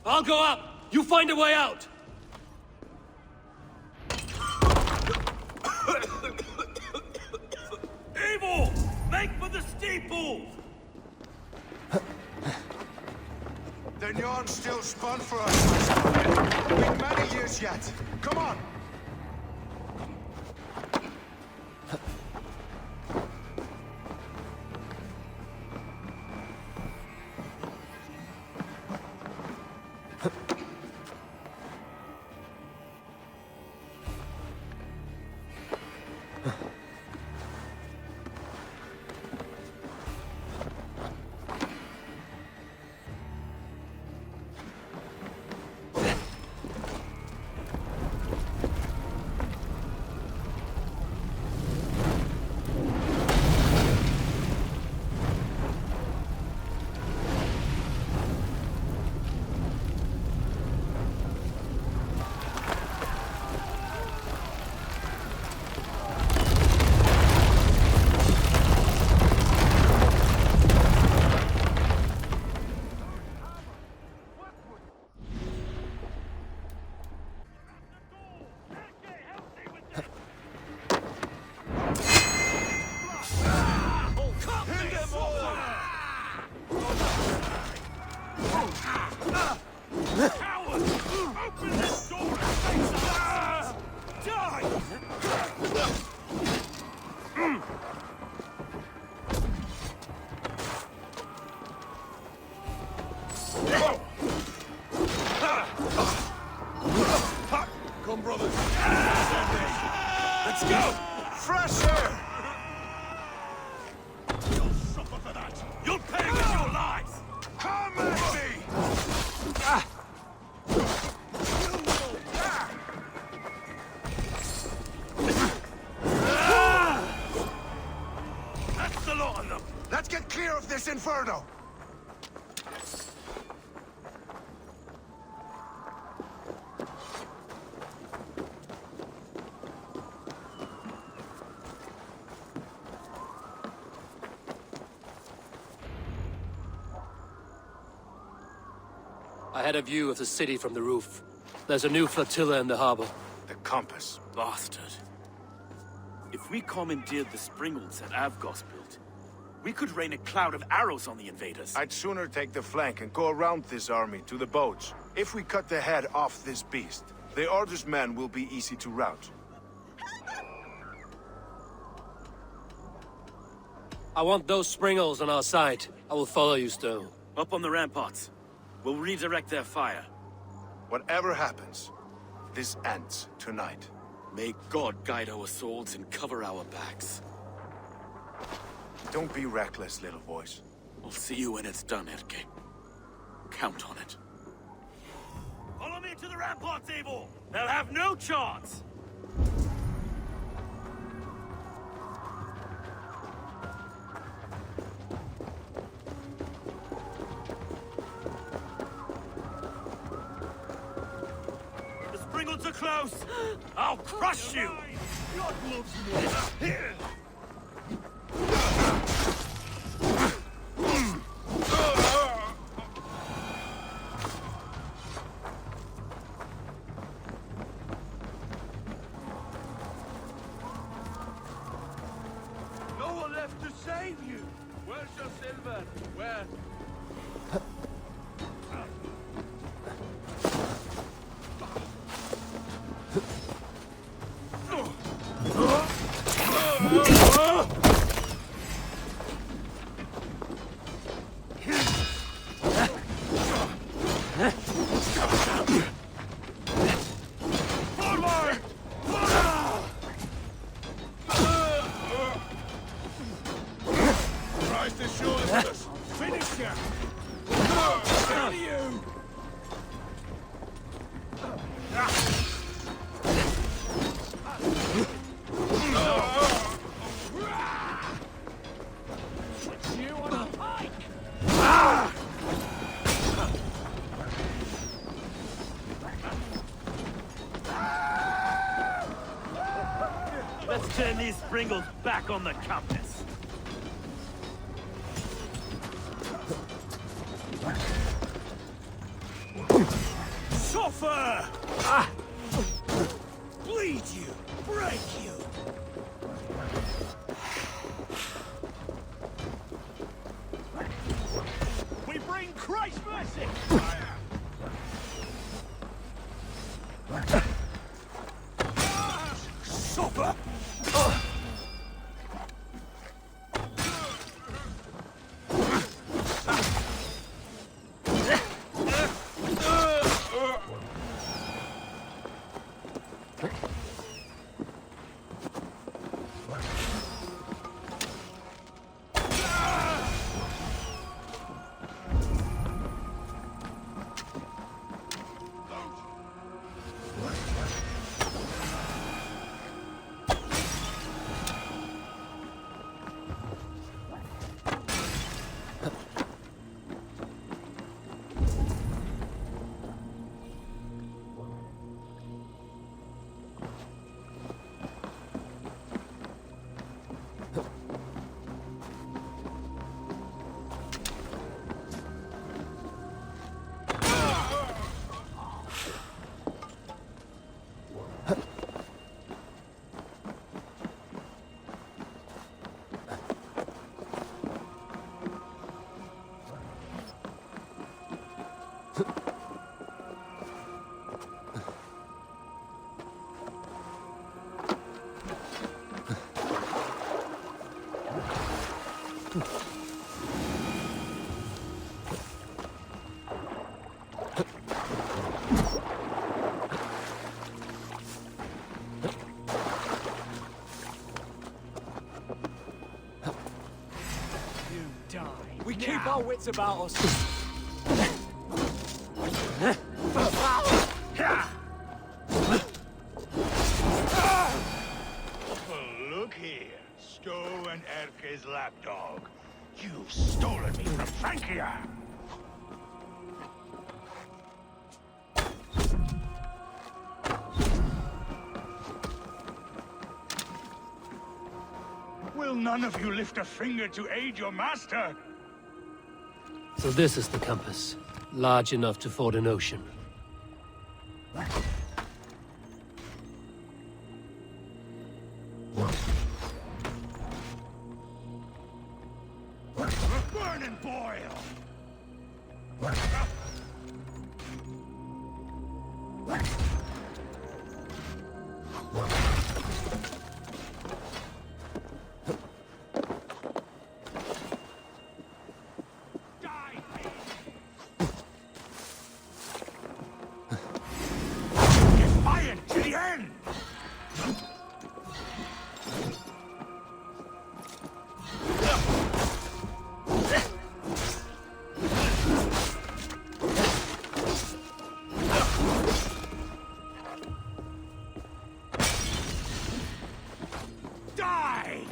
I'll go up! You find a way out! Evil! Make for the steeple! The yarn's still spun for us. We've many years yet. Come on! Come, brothers. Let's go! Fresh air! You'll suffer for that. You'll pay with your lives! Come at me! That's the lot of them. Let's get clear of this inferno! I had a view of the city from the roof. There's a new flotilla in the harbor. The compass. Bastard. If we commandeered the springalds that Avgos built, we could rain a cloud of arrows on the invaders. I'd sooner take the flank and go around this army to the boats. If we cut the head off this beast, the Order's men will be easy to rout. I want those springals on our side. I will follow you, Stowe. Up on the ramparts. We'll redirect their fire. Whatever happens, this ends tonight. May God guide our swords and cover our backs. Don't be reckless, little voice. I'll see you when it's done, Erke. Count on it. Follow me to the ramparts, Abel! They'll have no chance! The springalds are close! I'll crush you! God loves me. Here. No one left to save you. Where's your silver? Where? Let's turn these springles back on the compass. Suffer! Bleed you! Break you! We bring Christ's mercy! Suffer! We keep our wits about us. Look here, Stowe and Erke's lapdog. You've stolen me from Frankia. Will none of you lift a finger to aid your master? So this is the compass, large enough to ford an ocean. Burn and boil! Defiant to the end! Die!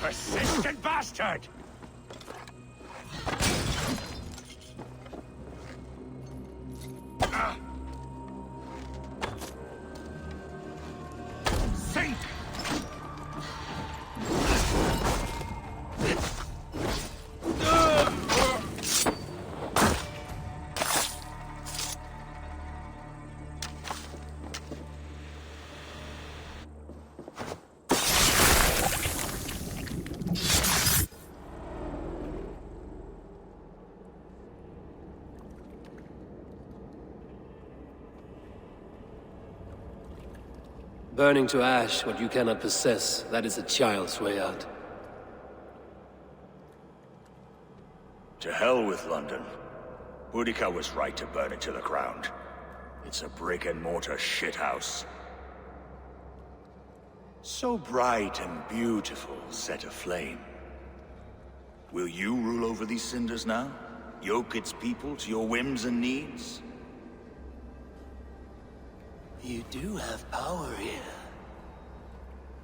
Persistent bastard! Sink! Burning to ash what you cannot possess, that is a child's way out. To hell with London. Boudica was right to burn it to the ground. It's a brick-and-mortar shithouse. So bright and beautiful, set aflame. Will you rule over these cinders now? Yoke its people to your whims and needs? You do have power here.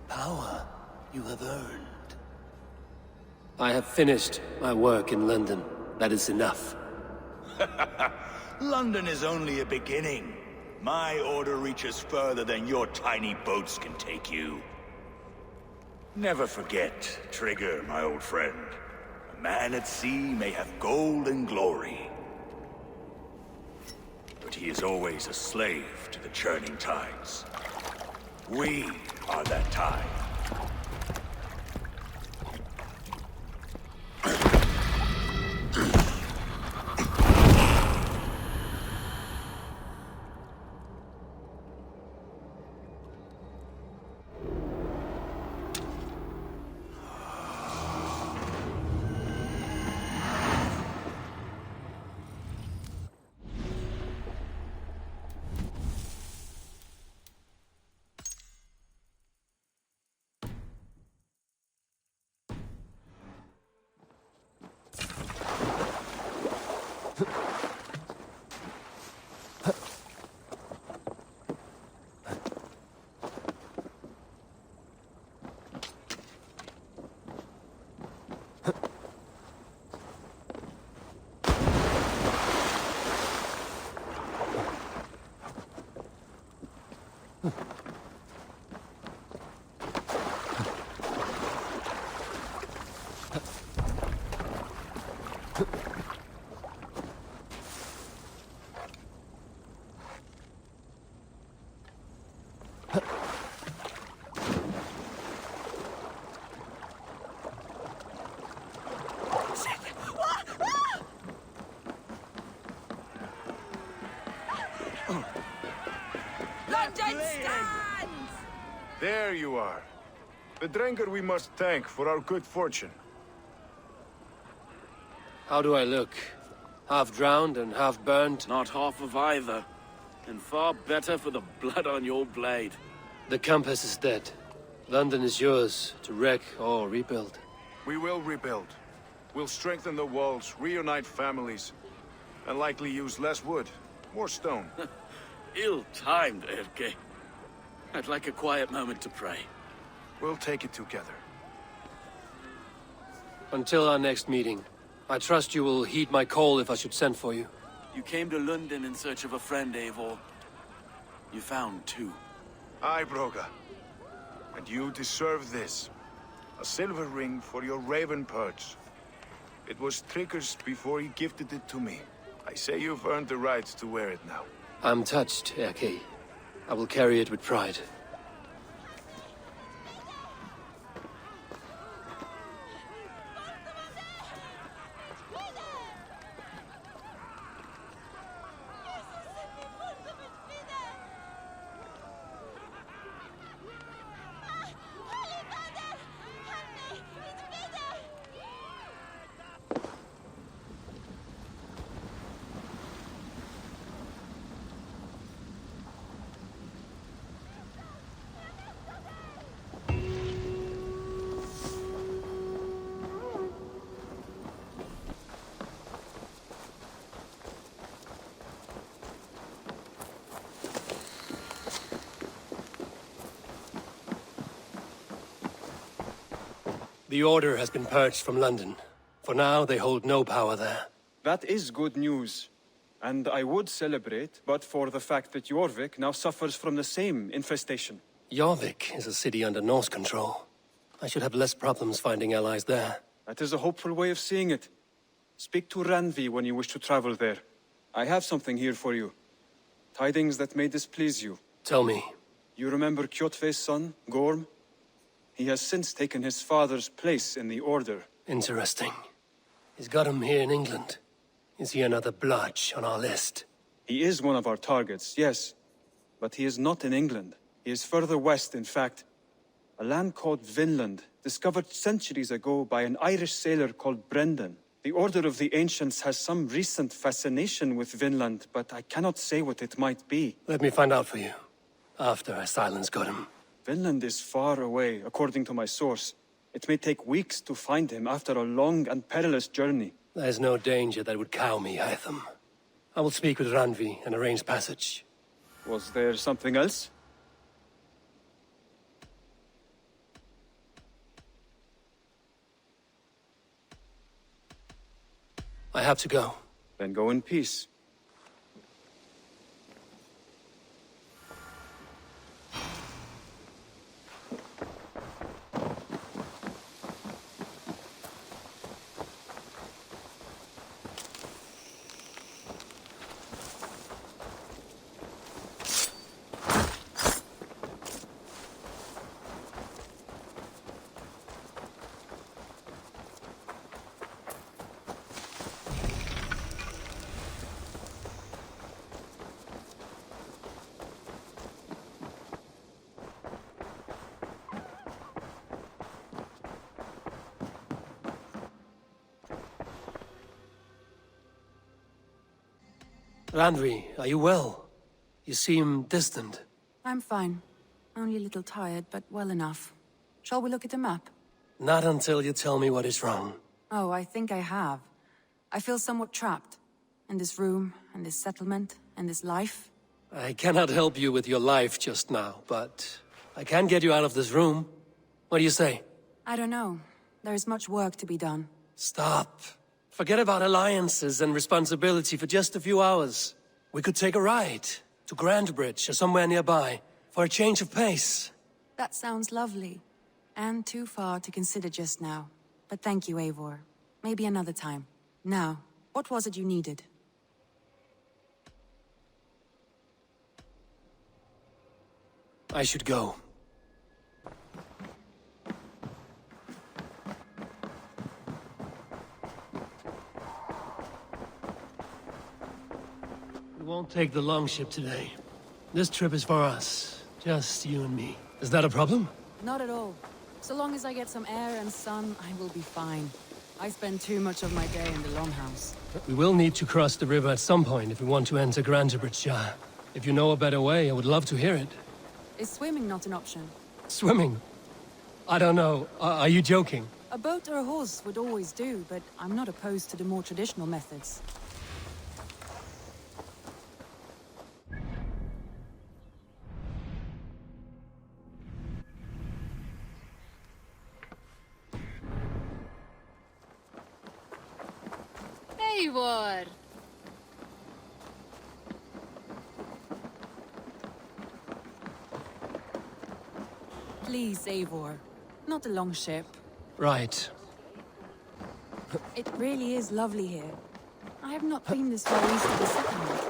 Power you have earned. I have finished my work in London. That is enough. London is only a beginning. My order reaches further than your tiny boats can take you. Never forget, Trigger, my old friend. A man at sea may have gold and glory, but he is always a slave to the churning tides. We are that tide. London stands! There you are. The drinker we must thank for our good fortune. How do I look? Half drowned and half burned? Not half of either. And far better for the blood on your blade. The compass is dead. London is yours to wreck or rebuild. We will rebuild. We'll strengthen the walls, reunite families, and likely use less wood, more stone. Ill-timed, Erke. I'd like a quiet moment to pray. We'll take it together. Until our next meeting, I trust you will heed my call if I should send for you. You came to London in search of a friend, Eivor. You found two. Aye, Broga. And you deserve this. A silver ring for your raven perch. It was Trigger's before he gifted it to me. I say you've earned the right to wear it now. I'm touched, Erke. I will carry it with pride. The Order has been purged from London. For now, they hold no power there. That is good news. And I would celebrate, but for the fact that Jorvik now suffers from the same infestation. Jorvik is a city under Norse control. I should have less problems finding allies there. That is a hopeful way of seeing it. Speak to Ranvi when you wish to travel there. I have something here for you. Tidings that may displease you. Tell me. You remember Kjotve's son, Gorm? He has since taken his father's place in the Order. Interesting. He's got him here in England. Is he another blotch on our list? He is one of our targets, yes. But he is not in England. He is further west, in fact. A land called Vinland, discovered centuries ago by an Irish sailor called Brendan. The Order of the Ancients has some recent fascination with Vinland, but I cannot say what it might be. Let me find out for you, after I silence Gotham. Vinland is far away, according to my source. It may take weeks to find him after a long and perilous journey. There's no danger that would cow me, Hytham. I will speak with Ranvi and arrange passage. Was there something else? I have to go. Then go in peace. Randvi, are you well? You seem distant. I'm fine. Only a little tired, but well enough. Shall we look at the map? Not until you tell me what is wrong. Oh, I think I have. I feel somewhat trapped. In this room, and this settlement, and this life. I cannot help you with your life just now, but I can get you out of this room. What do you say? I don't know. There is much work to be done. Stop. Forget about alliances and responsibility for just a few hours. We could take a ride to Grandbridge or somewhere nearby for a change of pace. That sounds lovely. And too far to consider just now. But thank you, Eivor. Maybe another time. Now, what was it you needed? I should go. We won't take the longship today. This trip is for us. Just you and me. Is that a problem? Not at all. So long as I get some air and sun, I will be fine. I spend too much of my day in the longhouse. We will need to cross the river at some point if we want to enter Grandbridge. If you know a better way, I would love to hear it. Is swimming not an option? Swimming? I don't know. Are you joking? A boat or a horse would always do, but I'm not opposed to the more traditional methods. Eivor! Please, Eivor. Not a longship. Right. It really is lovely here. I have not been this far east of the settlement.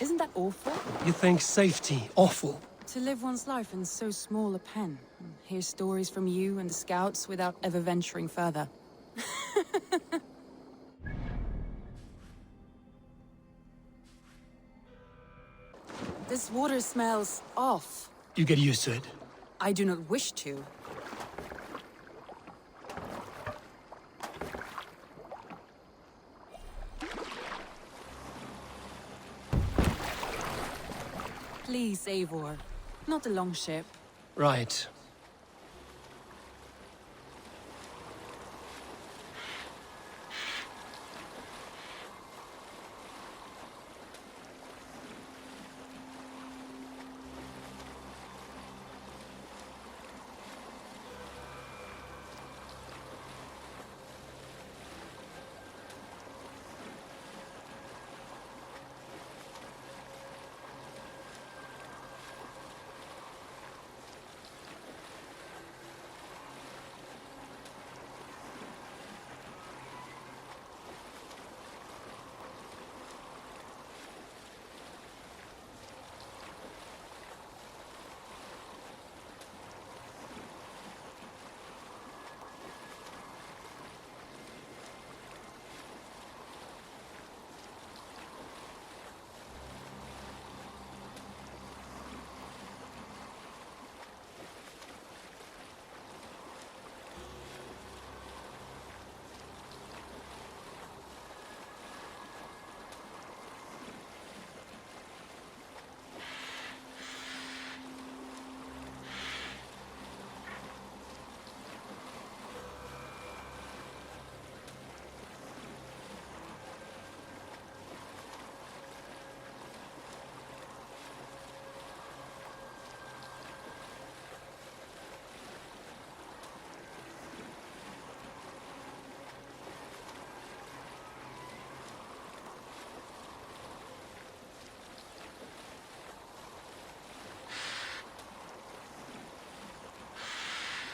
Isn't that awful? You think safety awful? To live one's life in so small a pen, and hear stories from you and the scouts without ever venturing further. This water smells off. You get used to it. I do not wish to. Please, Eivor. Not a longship. Right.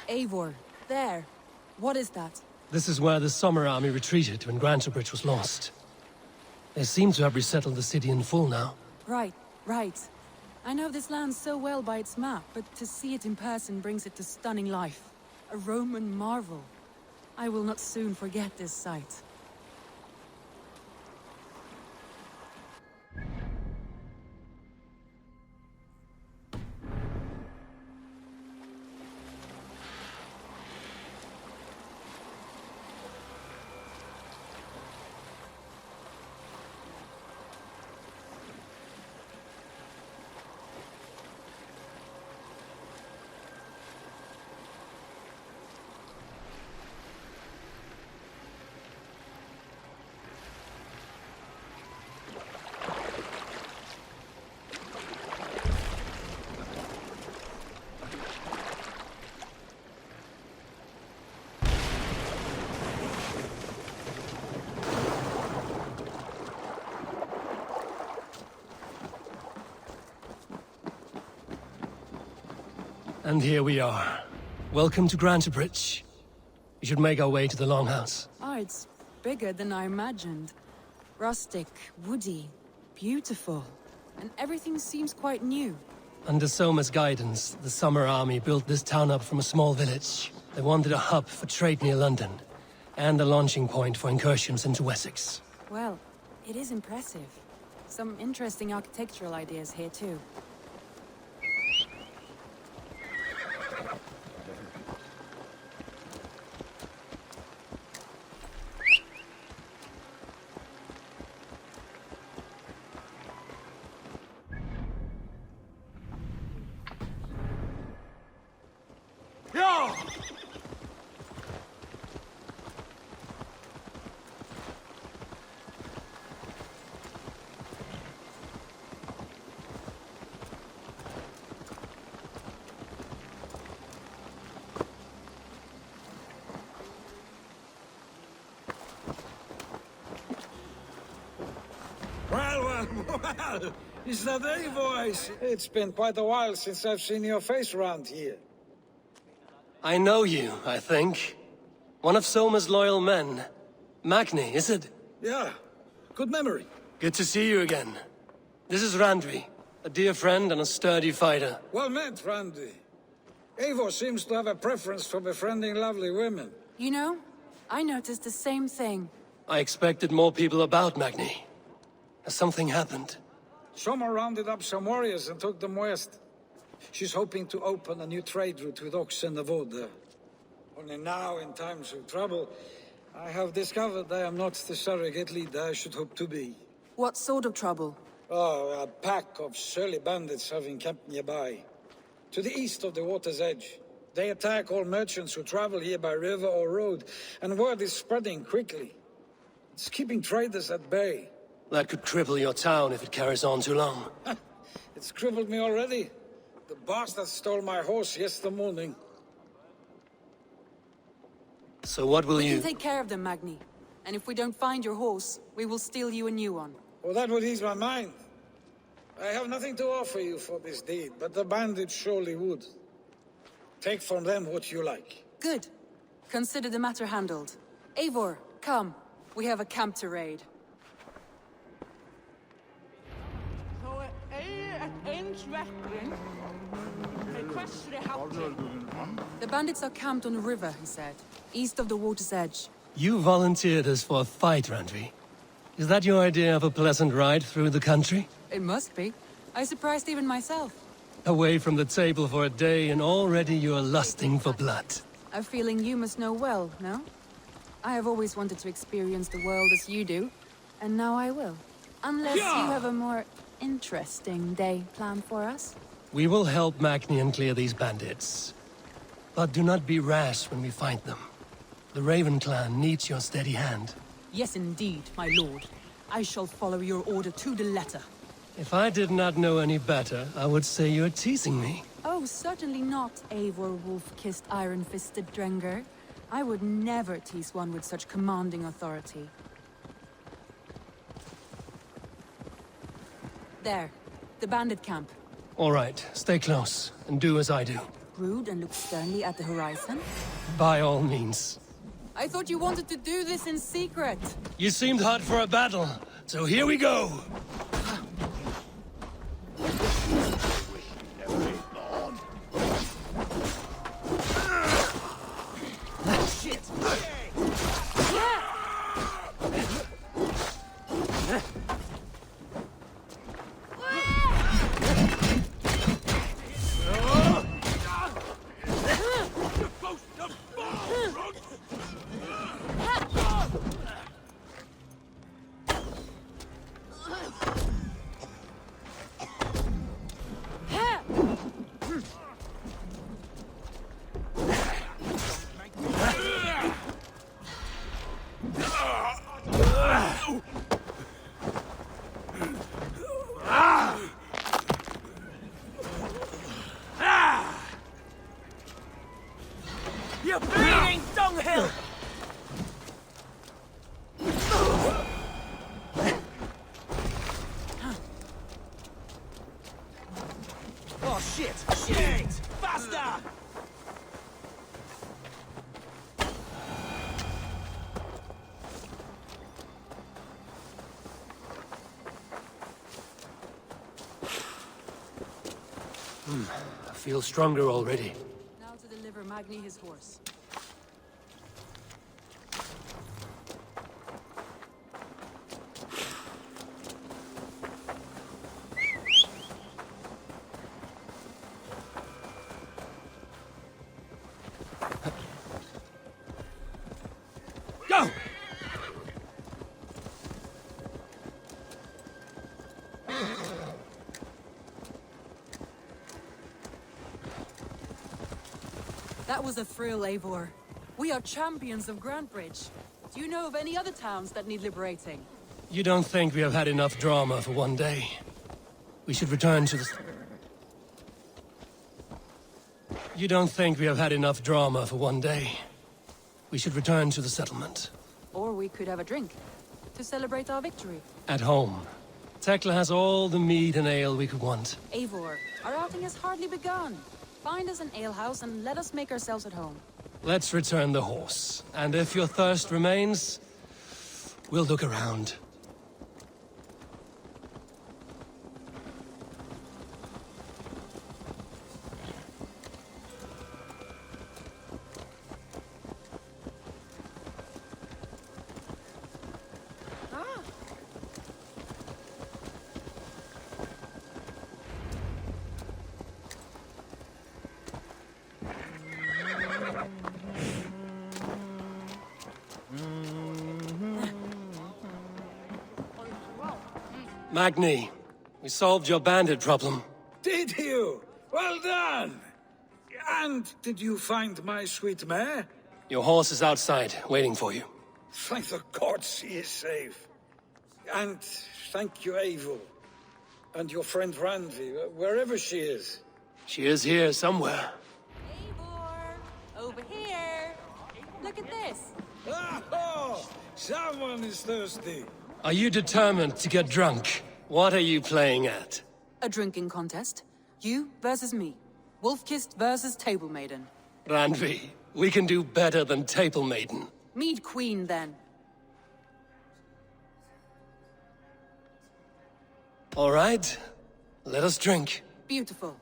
Eivor, there. What is that? This is where the Summer Army retreated when Grantebridge was lost. They seem to have resettled the city in full now. Right, right. I know this land so well by its map, but to see it in person brings it to stunning life. A Roman marvel. I will not soon forget this sight. And here we are. Welcome to Grantebridge. We should make our way to the Longhouse. Oh, it's bigger than I imagined. Rustic, woody, beautiful. And everything seems quite new. Under Soma's guidance, the Summer Army built this town up from a small village. They wanted a hub for trade near London, and a launching point for incursions into Wessex. Well, it is impressive. Some interesting architectural ideas here too. Well, is that A voice? It's been quite a while since I've seen your face around here. I know you, I think. One of Soma's loyal men. Magni, is it? Yeah, good memory. Good to see you again. This is Randvi, a dear friend and a sturdy fighter. Well met, Randy. Eivor seems to have a preference for befriending lovely women. You know, I noticed the same thing. I expected more people about Magni. Has something happened? Soma rounded up some warriors and took them west. She's hoping to open a new trade route with Ox and Avoda. Only now, in times of trouble, I have discovered I am not the surrogate leader I should hope to be. What sort of trouble? Oh, a pack of surly bandits have encamped nearby. To the east of the water's edge. They attack all merchants who travel here by river or road, and word is spreading quickly. It's keeping traders at bay. That could cripple your town if it carries on too long. It's crippled me already. The bastard stole my horse yesterday morning. So what will We you... can take care of them, Magni. And if we don't find your horse, we will steal you a new one. Well, that would ease my mind. I have nothing to offer you for this deed, but the bandits surely would. Take from them what you like. Good. Consider the matter handled. Eivor, come. We have a camp to raid. The bandits are camped on a river, he said, east of the water's edge. You volunteered us for a fight, Randvi. Is that your idea of a pleasant ride through the country? It must be. I surprised even myself. Away from the table for a day and already you are lusting for blood. A feeling you must know well, no? I have always wanted to experience the world as you do, and now I will. Unless you have a more interesting day planned for us. We will help Magnian clear these bandits. But do not be rash when we find them. The Raven clan needs your steady hand. Yes, indeed, my lord. I shall follow your order to the letter. If I did not know any better, I would say you're teasing me. Oh, certainly not, Eivor wolf-kissed iron-fisted Drenger. I would never tease one with such commanding authority. There, the bandit camp. All right, stay close, and do as I do. Rude and look sternly at the horizon? By all means. I thought you wanted to do this in secret. You seemed hot for a battle, so here we go! You bleeding dunghill! Oh shit! Shit! Fuck! Faster! I feel stronger already. Now to deliver Magni his horse. Go! That was a thrill, Eivor. We are champions of Grantbridge. Do you know of any other towns that need liberating? You don't think we have had enough drama for one day? We should return to the... You don't think we have had enough drama for one day? We should return to the settlement. Or we could have a drink to celebrate our victory. At home. Tekla has all the mead and ale we could want. Eivor, our outing has hardly begun. Find us an alehouse and let us make ourselves at home. Let's return the horse. And if your thirst remains, we'll look around. Magni, we solved your bandit problem. Did you? Well done! And did you find my sweet mare? Your horse is outside, waiting for you. Thank the gods he is safe. And thank you, Eivor. And your friend Randvi, wherever she is. She is here somewhere. Eivor, over here. Look at this. Oh, someone is thirsty. Are you determined to get drunk? What are you playing at? A drinking contest. You versus me. Wolf-kissed versus Table Maiden. Randvi, we can do better than Table Maiden. Mead Queen, then. All right, let us drink. Beautiful.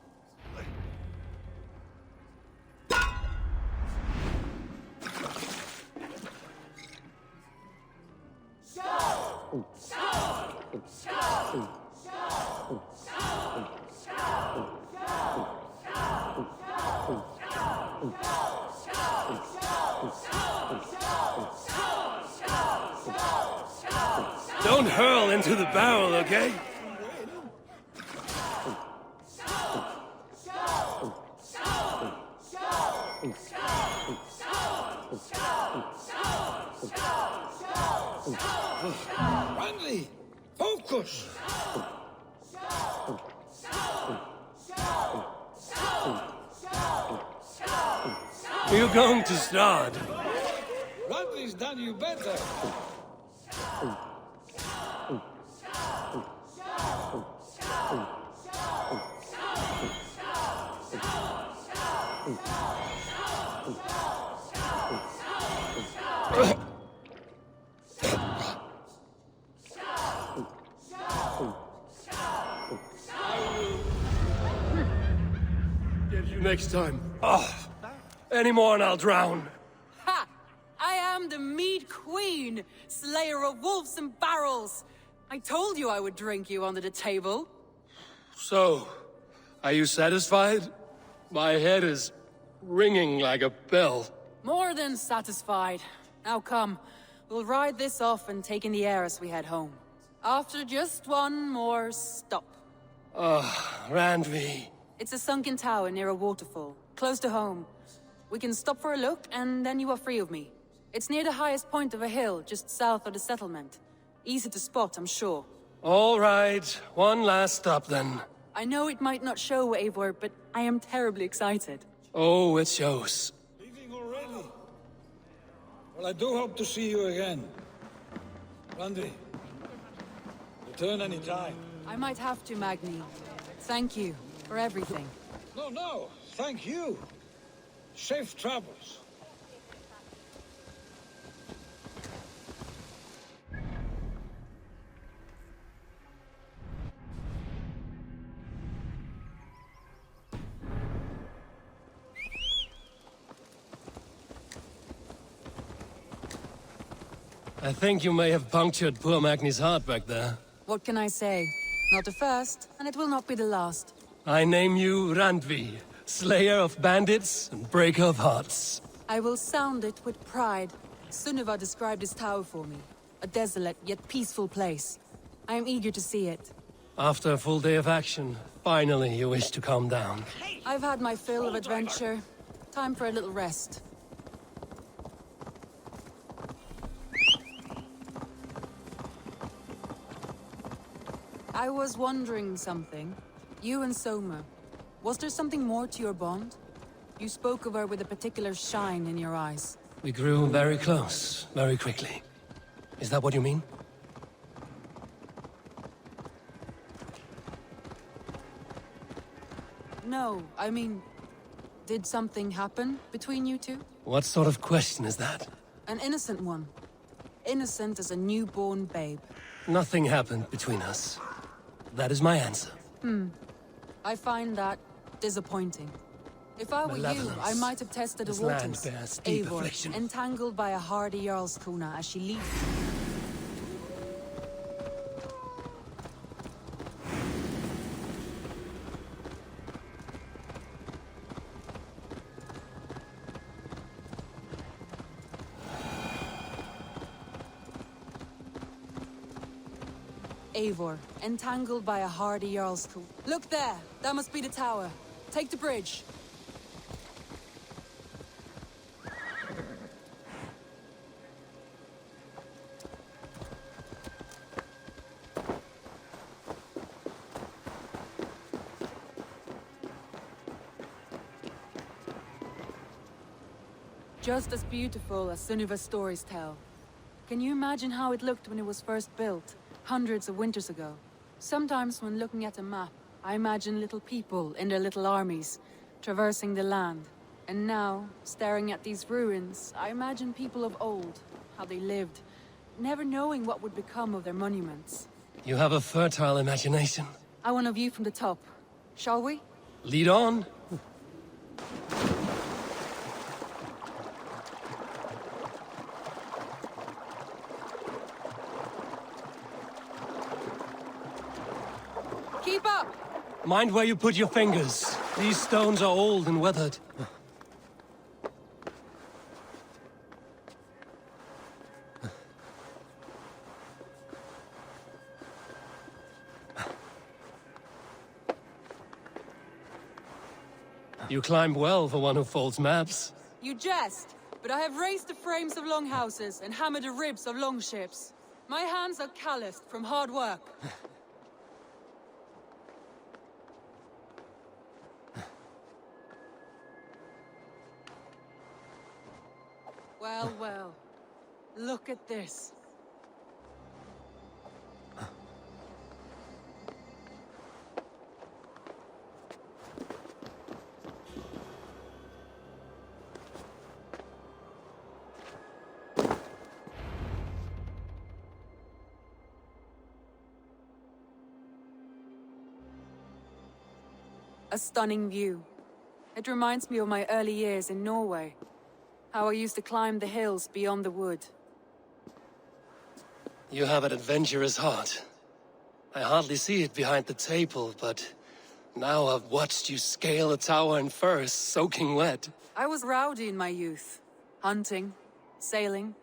Don't hurl into the barrel, okay? Randvi, focus! You're going to start. Randvi's done you better. Get you next time. Oh, any more and I'll drown. Ha! I am the Mead Queen, slayer of wolves and barrels. I told you I would drink you under the table. So, are you satisfied? My head is ringing like a bell. More than satisfied. Now come, we'll ride this off and take in the air as we head home. After just one more stop. Randvi. It's a sunken tower near a waterfall, close to home. We can stop for a look, and then you are free of me. It's near the highest point of a hill, just south of the settlement. Easy to spot, I'm sure. All right, one last stop then. I know it might not show, Eivor, but I am terribly excited. Oh, it shows. Leaving already? Well, I do hope to see you again. Randvi, return any time. I might have to, Magni. Thank you for everything. No, thank you. Safe travels. I think you may have punctured poor Magni's heart back there. What can I say? Not the first, and it will not be the last. I name you Randvi, slayer of bandits and breaker of hearts. I will sound it with pride. Sunniva described this tower for me. A desolate yet peaceful place. I am eager to see it. After a full day of action, finally you wish to calm down. I've had my fill of adventure. Time for a little rest. I was wondering something. You and Soma. Was there something more to your bond? You spoke of her with a particular shine in your eyes. We grew very close, very quickly. Is that what you mean? No, I mean... Did something happen between you two? What sort of question is that? An innocent one. Innocent as a newborn babe. Nothing happened between us. That is my answer. I find that disappointing. If I were you, I might have tested the This land waters. bears deep Eivor, affliction. entangled by a hardy Jarlskona as she leaves. Eivor, entangled by a hardy Jarlskona. Look there! That must be the tower. Take the bridge. Just as beautiful as Sunniva's stories tell. Can you imagine how it looked when it was first built, hundreds of winters ago? Sometimes when looking at a map, I imagine little people in their little armies, traversing the land. And now, staring at these ruins, I imagine people of old, how they lived, never knowing what would become of their monuments. You have a fertile imagination. I want a view from the top. Shall we? Lead on. Keep up! Mind where you put your fingers. These stones are old and weathered. You climb well for one who folds maps. You jest, but I have raised the frames of longhouses and hammered the ribs of longships. My hands are calloused from hard work. Well. Look at this. A stunning view. It reminds me of my early years in Norway. How I used to climb the hills beyond the wood. You have an adventurous heart. I hardly see it behind the table, but now I've watched you scale a tower in furs, soaking wet. I was rowdy in my youth. Hunting, sailing.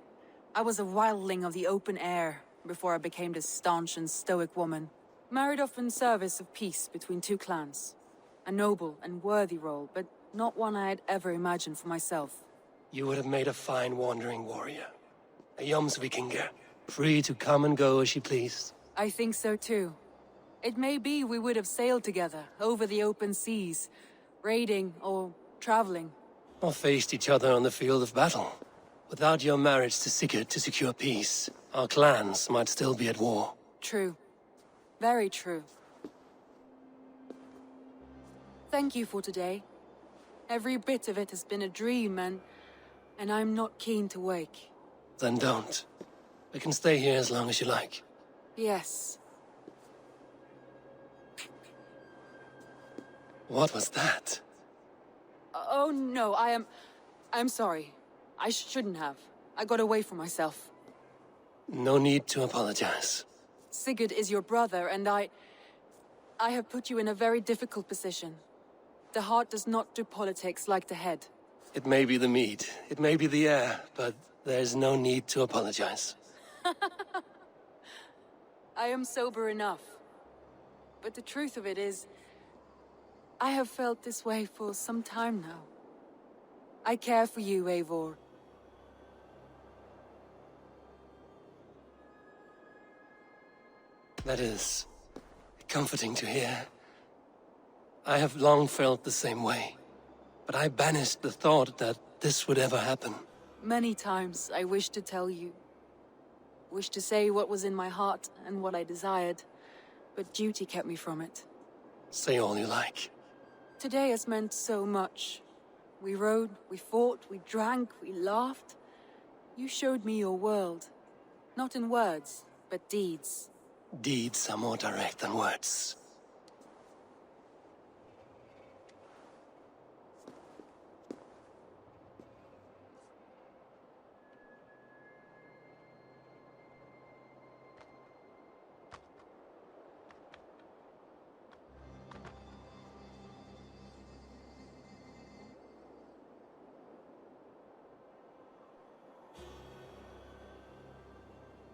I was a wildling of the open air before I became this staunch and stoic woman. Married off in service of peace between two clans. A noble and worthy role, but not one I had ever imagined for myself. You would have made a fine wandering warrior. A Jomsvikinger, free to come and go as she pleased. I think so too. It may be we would have sailed together over the open seas, raiding or traveling. Or faced each other on the field of battle. Without your marriage to Sigurd to secure peace, our clans might still be at war. True. Very true. Thank you for today. Every bit of it has been a dream, and I'm not keen to wake. Then don't. We can stay here as long as you like. Yes. What was that? Oh, no, I'm sorry. I shouldn't have. I got away from myself. No need to apologize. Sigurd is your brother, and I have put you in a very difficult position. The heart does not do politics like the head. It may be the mead, it may be the air, but there's no need to apologize. I am sober enough. But the truth of it is, I have felt this way for some time now. I care for you, Eivor. That is comforting to hear. I have long felt the same way, but I banished the thought that this would ever happen. Many times I wished to tell you. Wished to say what was in my heart and what I desired, but duty kept me from it. Say all you like. Today has meant so much. We rode, we fought, we drank, we laughed. You showed me your world. Not in words, but deeds. Deeds are more direct than words.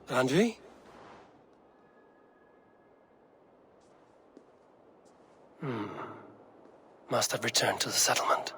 Andrei? Must have returned to the settlement.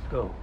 Go.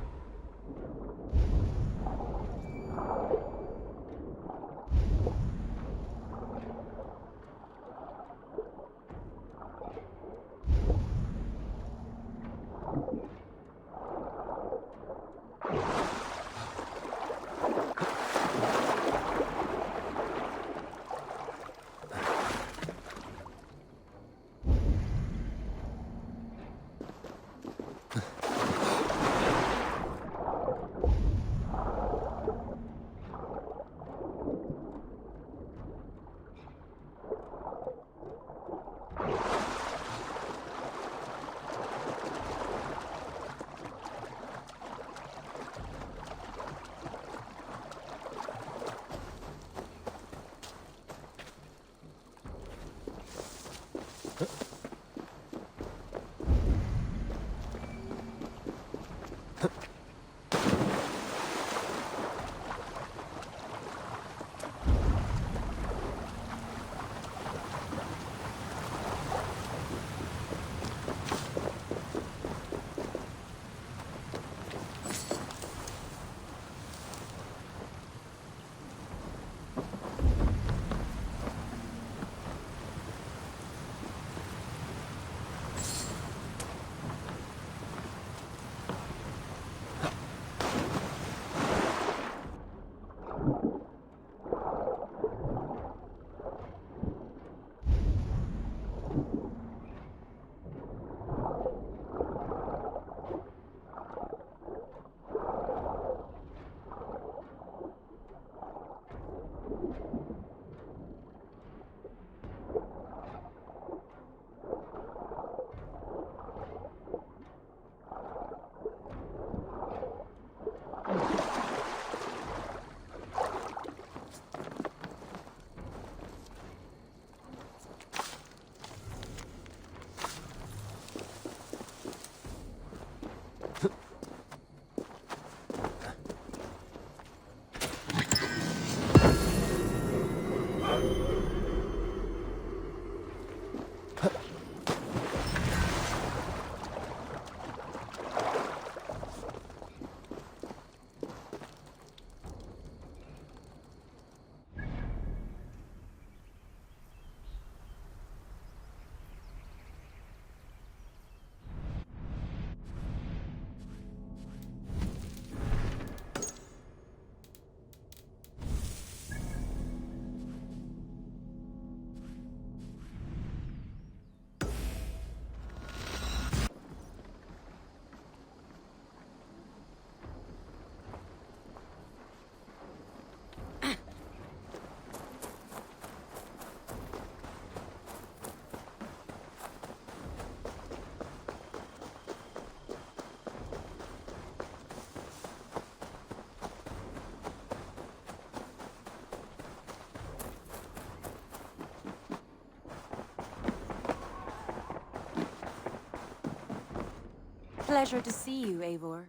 Pleasure to see you, Eivor.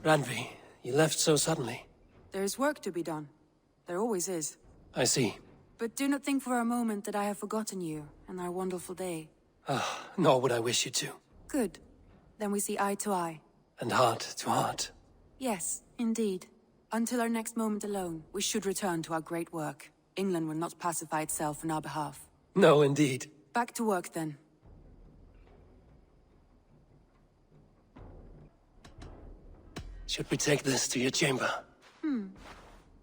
Ranvi, you left so suddenly. There's work to be done. There always is. I see. But do not think for a moment that I have forgotten you and our wonderful day. Nor would I wish you to. Good. Then we see eye to eye. And heart to heart. Yes, indeed. Until our next moment alone, we should return to our great work. England will not pacify itself on our behalf. No, indeed. Back to work, then. Should we take this to your chamber?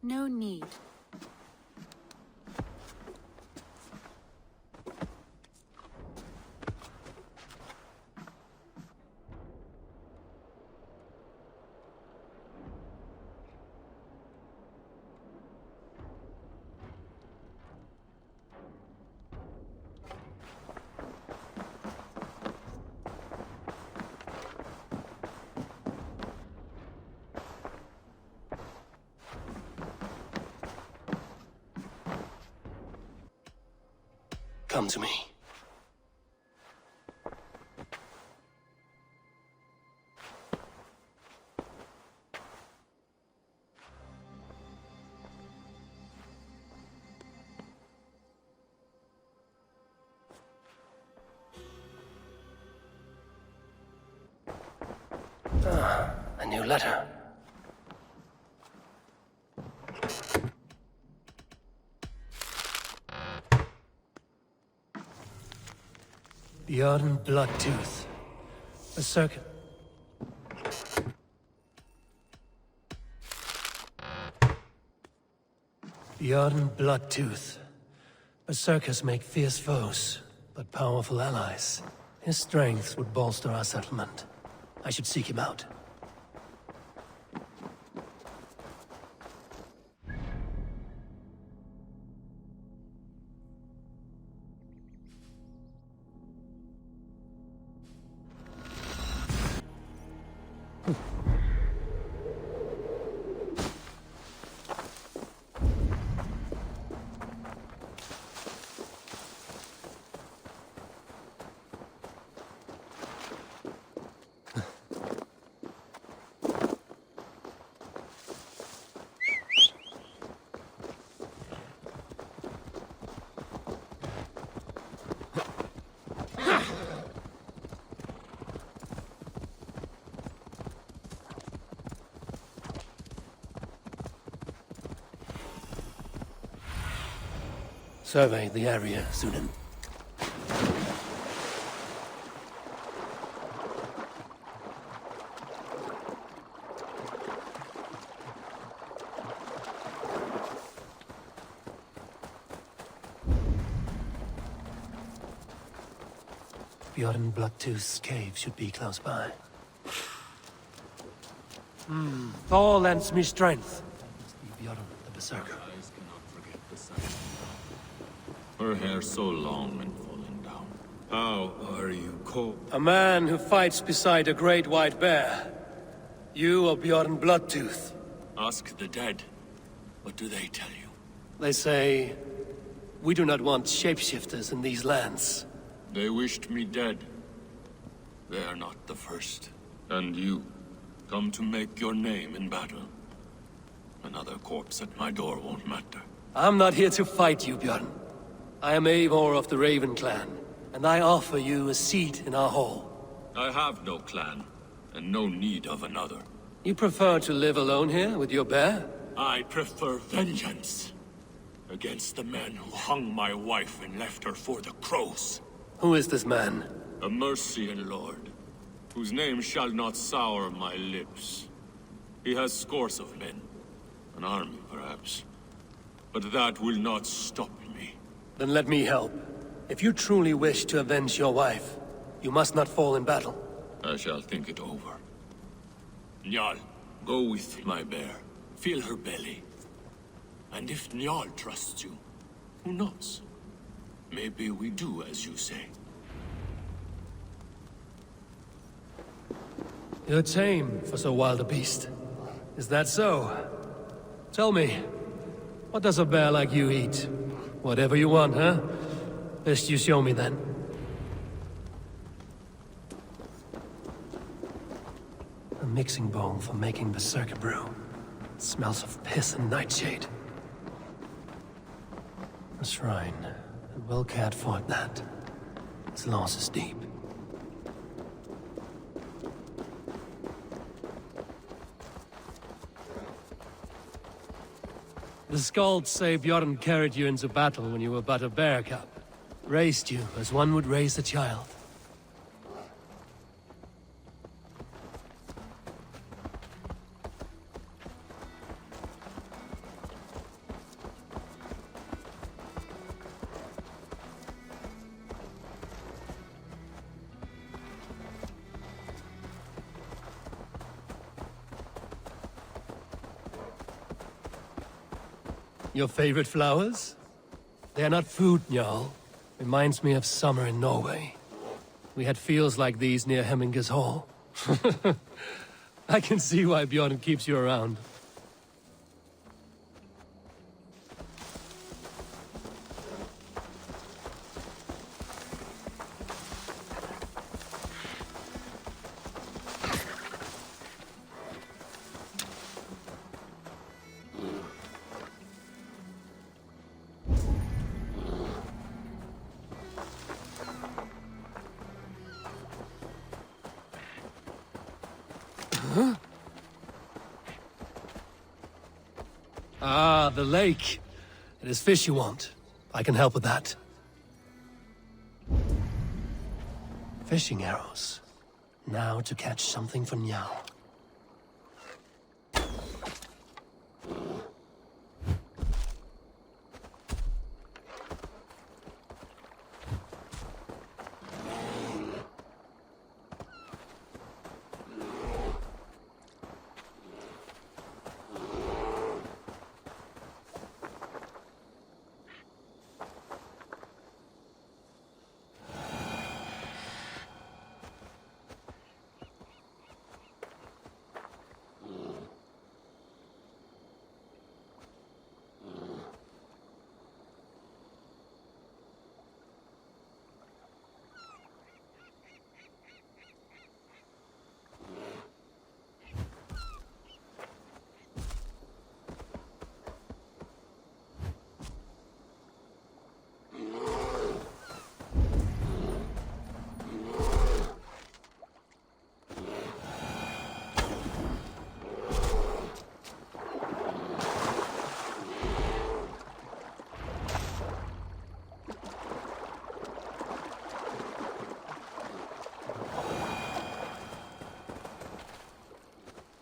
No need. Come to me. A new letter. Bjorn Bloodtooth. A circuit. Bjorn Bloodtooth. Berserkers make fierce foes, but powerful allies. His strength would bolster our settlement. I should seek him out. Survey the area, Sunan. Bjorn Bloodtooth's cave should be close by. Thor lends me strength. Must be Bjorn the Berserker. Her hair so long and falling down. How are you called? A man who fights beside a great white bear. You are Bjorn Bloodtooth. Ask the dead. What do they tell you? They say, we do not want shapeshifters in these lands. They wished me dead. They are not the first. And you, come to make your name in battle. Another corpse at my door won't matter. I'm not here to fight you, Bjorn. I am Eivor of the Raven Clan, and I offer you a seat in our hall. I have no clan, and no need of another. You prefer to live alone here with your bear? I prefer vengeance against the men who hung my wife and left her for the crows. Who is this man? A Mercian lord, whose name shall not sour my lips. He has scores of men, an army perhaps, but that will not stop me. Then let me help. If you truly wish to avenge your wife, you must not fall in battle. I shall think it over. Njal, go with my bear. Feel her belly. And if Njal trusts you, who knows? Maybe we do as you say. You're tame for so wild a beast. Is that so? Tell me, what does a bear like you eat? Whatever you want, huh? Best you show me then. A mixing bowl for making berserker brew. It smells of piss and nightshade. A shrine, and well cared for at that. Its loss is deep. The Skalds say Bjorn carried you into battle when you were but a bear cub. Raised you as one would raise a child. Your favorite flowers? They're not food, Jarl. Reminds me of summer in Norway. We had fields like these near Hemminger's Hall. I can see why Bjorn keeps you around. Ah, the lake. It is fish you want. I can help with that. Fishing arrows. Now to catch something for Njal.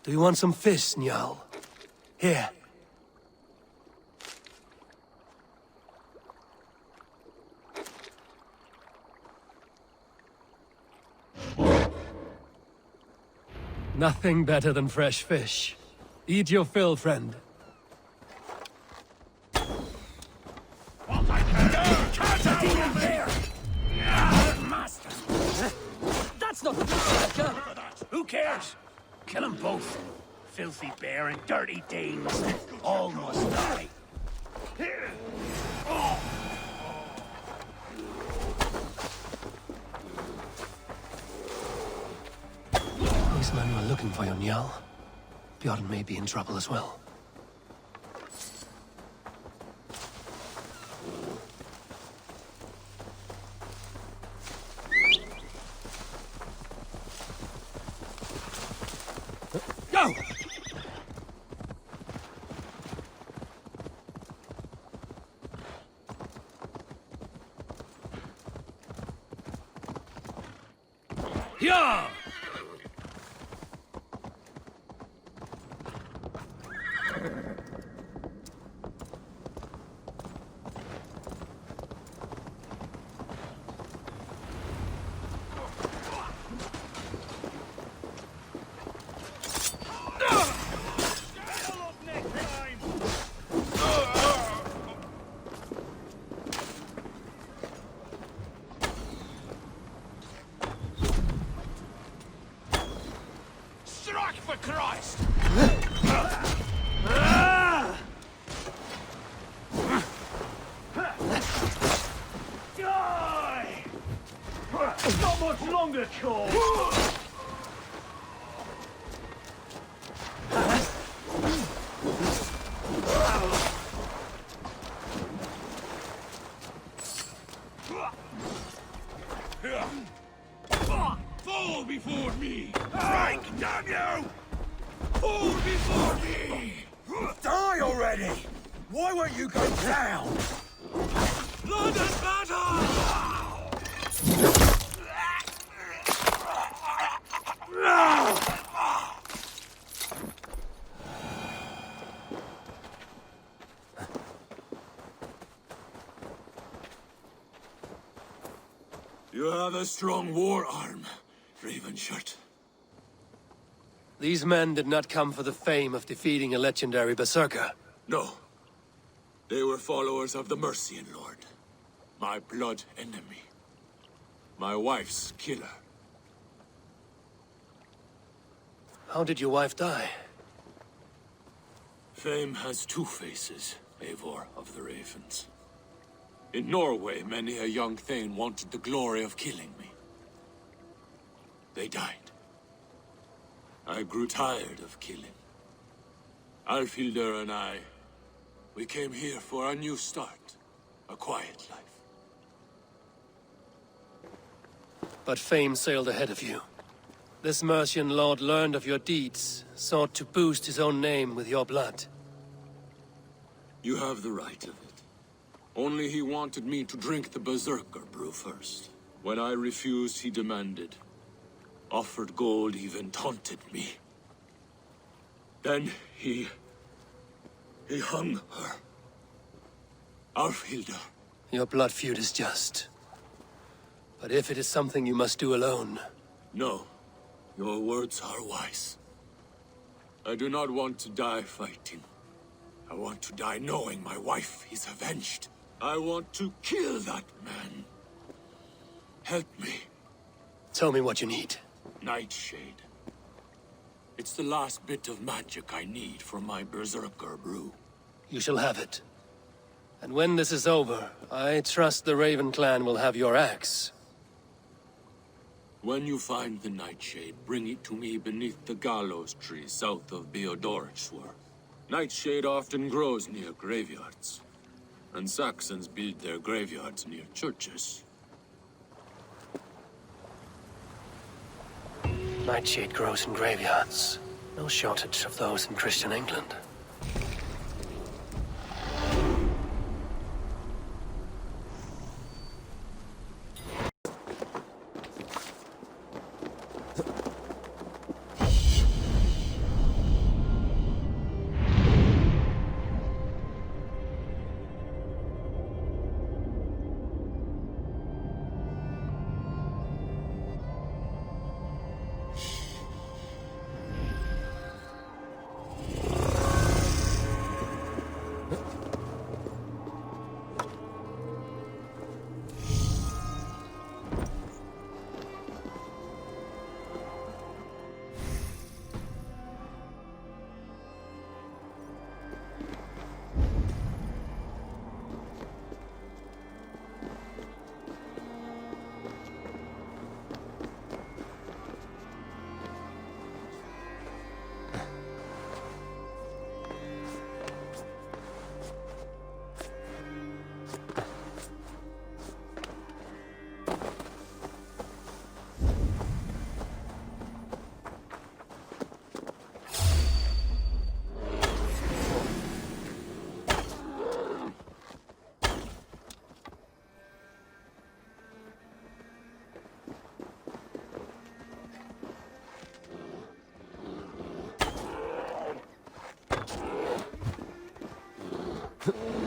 Do you want some fish, Njal? Here. Nothing better than fresh fish. Eat your fill, friend. That's not the berserker! Who cares? Kill them both. Filthy bear and dirty Danes. All must die. These men were looking for you, Njal. Bjorn may be in trouble as well. Go! Yeah! Strike for Christ! Die! Not much longer, Cole! Fall before me! Frank, damn you! Fall before me! Die already! Why won't you go down? Blood and battle! You have a strong war arm, Ravenshirt. These men did not come for the fame of defeating a legendary berserker. No. They were followers of the Mercian Lord. My blood enemy. My wife's killer. How did your wife die? Fame has two faces, Eivor of the Ravens. In Norway, many a young thane wanted the glory of killing me. They died. I grew tired of killing. Alfhildr and I, we came here for a new start. A quiet life. But fame sailed ahead of you. This Mercian lord learned of your deeds, sought to boost his own name with your blood. You have the right of it. Only he wanted me to drink the Berserker brew first. When I refused, he demanded. Offered gold, even taunted me. Then he hung her. Alfhildr. Your blood feud is just. But if it is something you must do alone... No. Your words are wise. I do not want to die fighting. I want to die knowing my wife is avenged. I want to kill that man. Help me. Tell me what you need. Nightshade. It's the last bit of magic I need for my Berserker brew. You shall have it. And when this is over, I trust the Raven clan will have your axe. When you find the Nightshade, bring it to me beneath the gallows tree south of Beodoricshwar. Nightshade often grows near graveyards. And Saxons build their graveyards near churches. Nightshade grows in graveyards. No shortage of those in Christian England. Huh.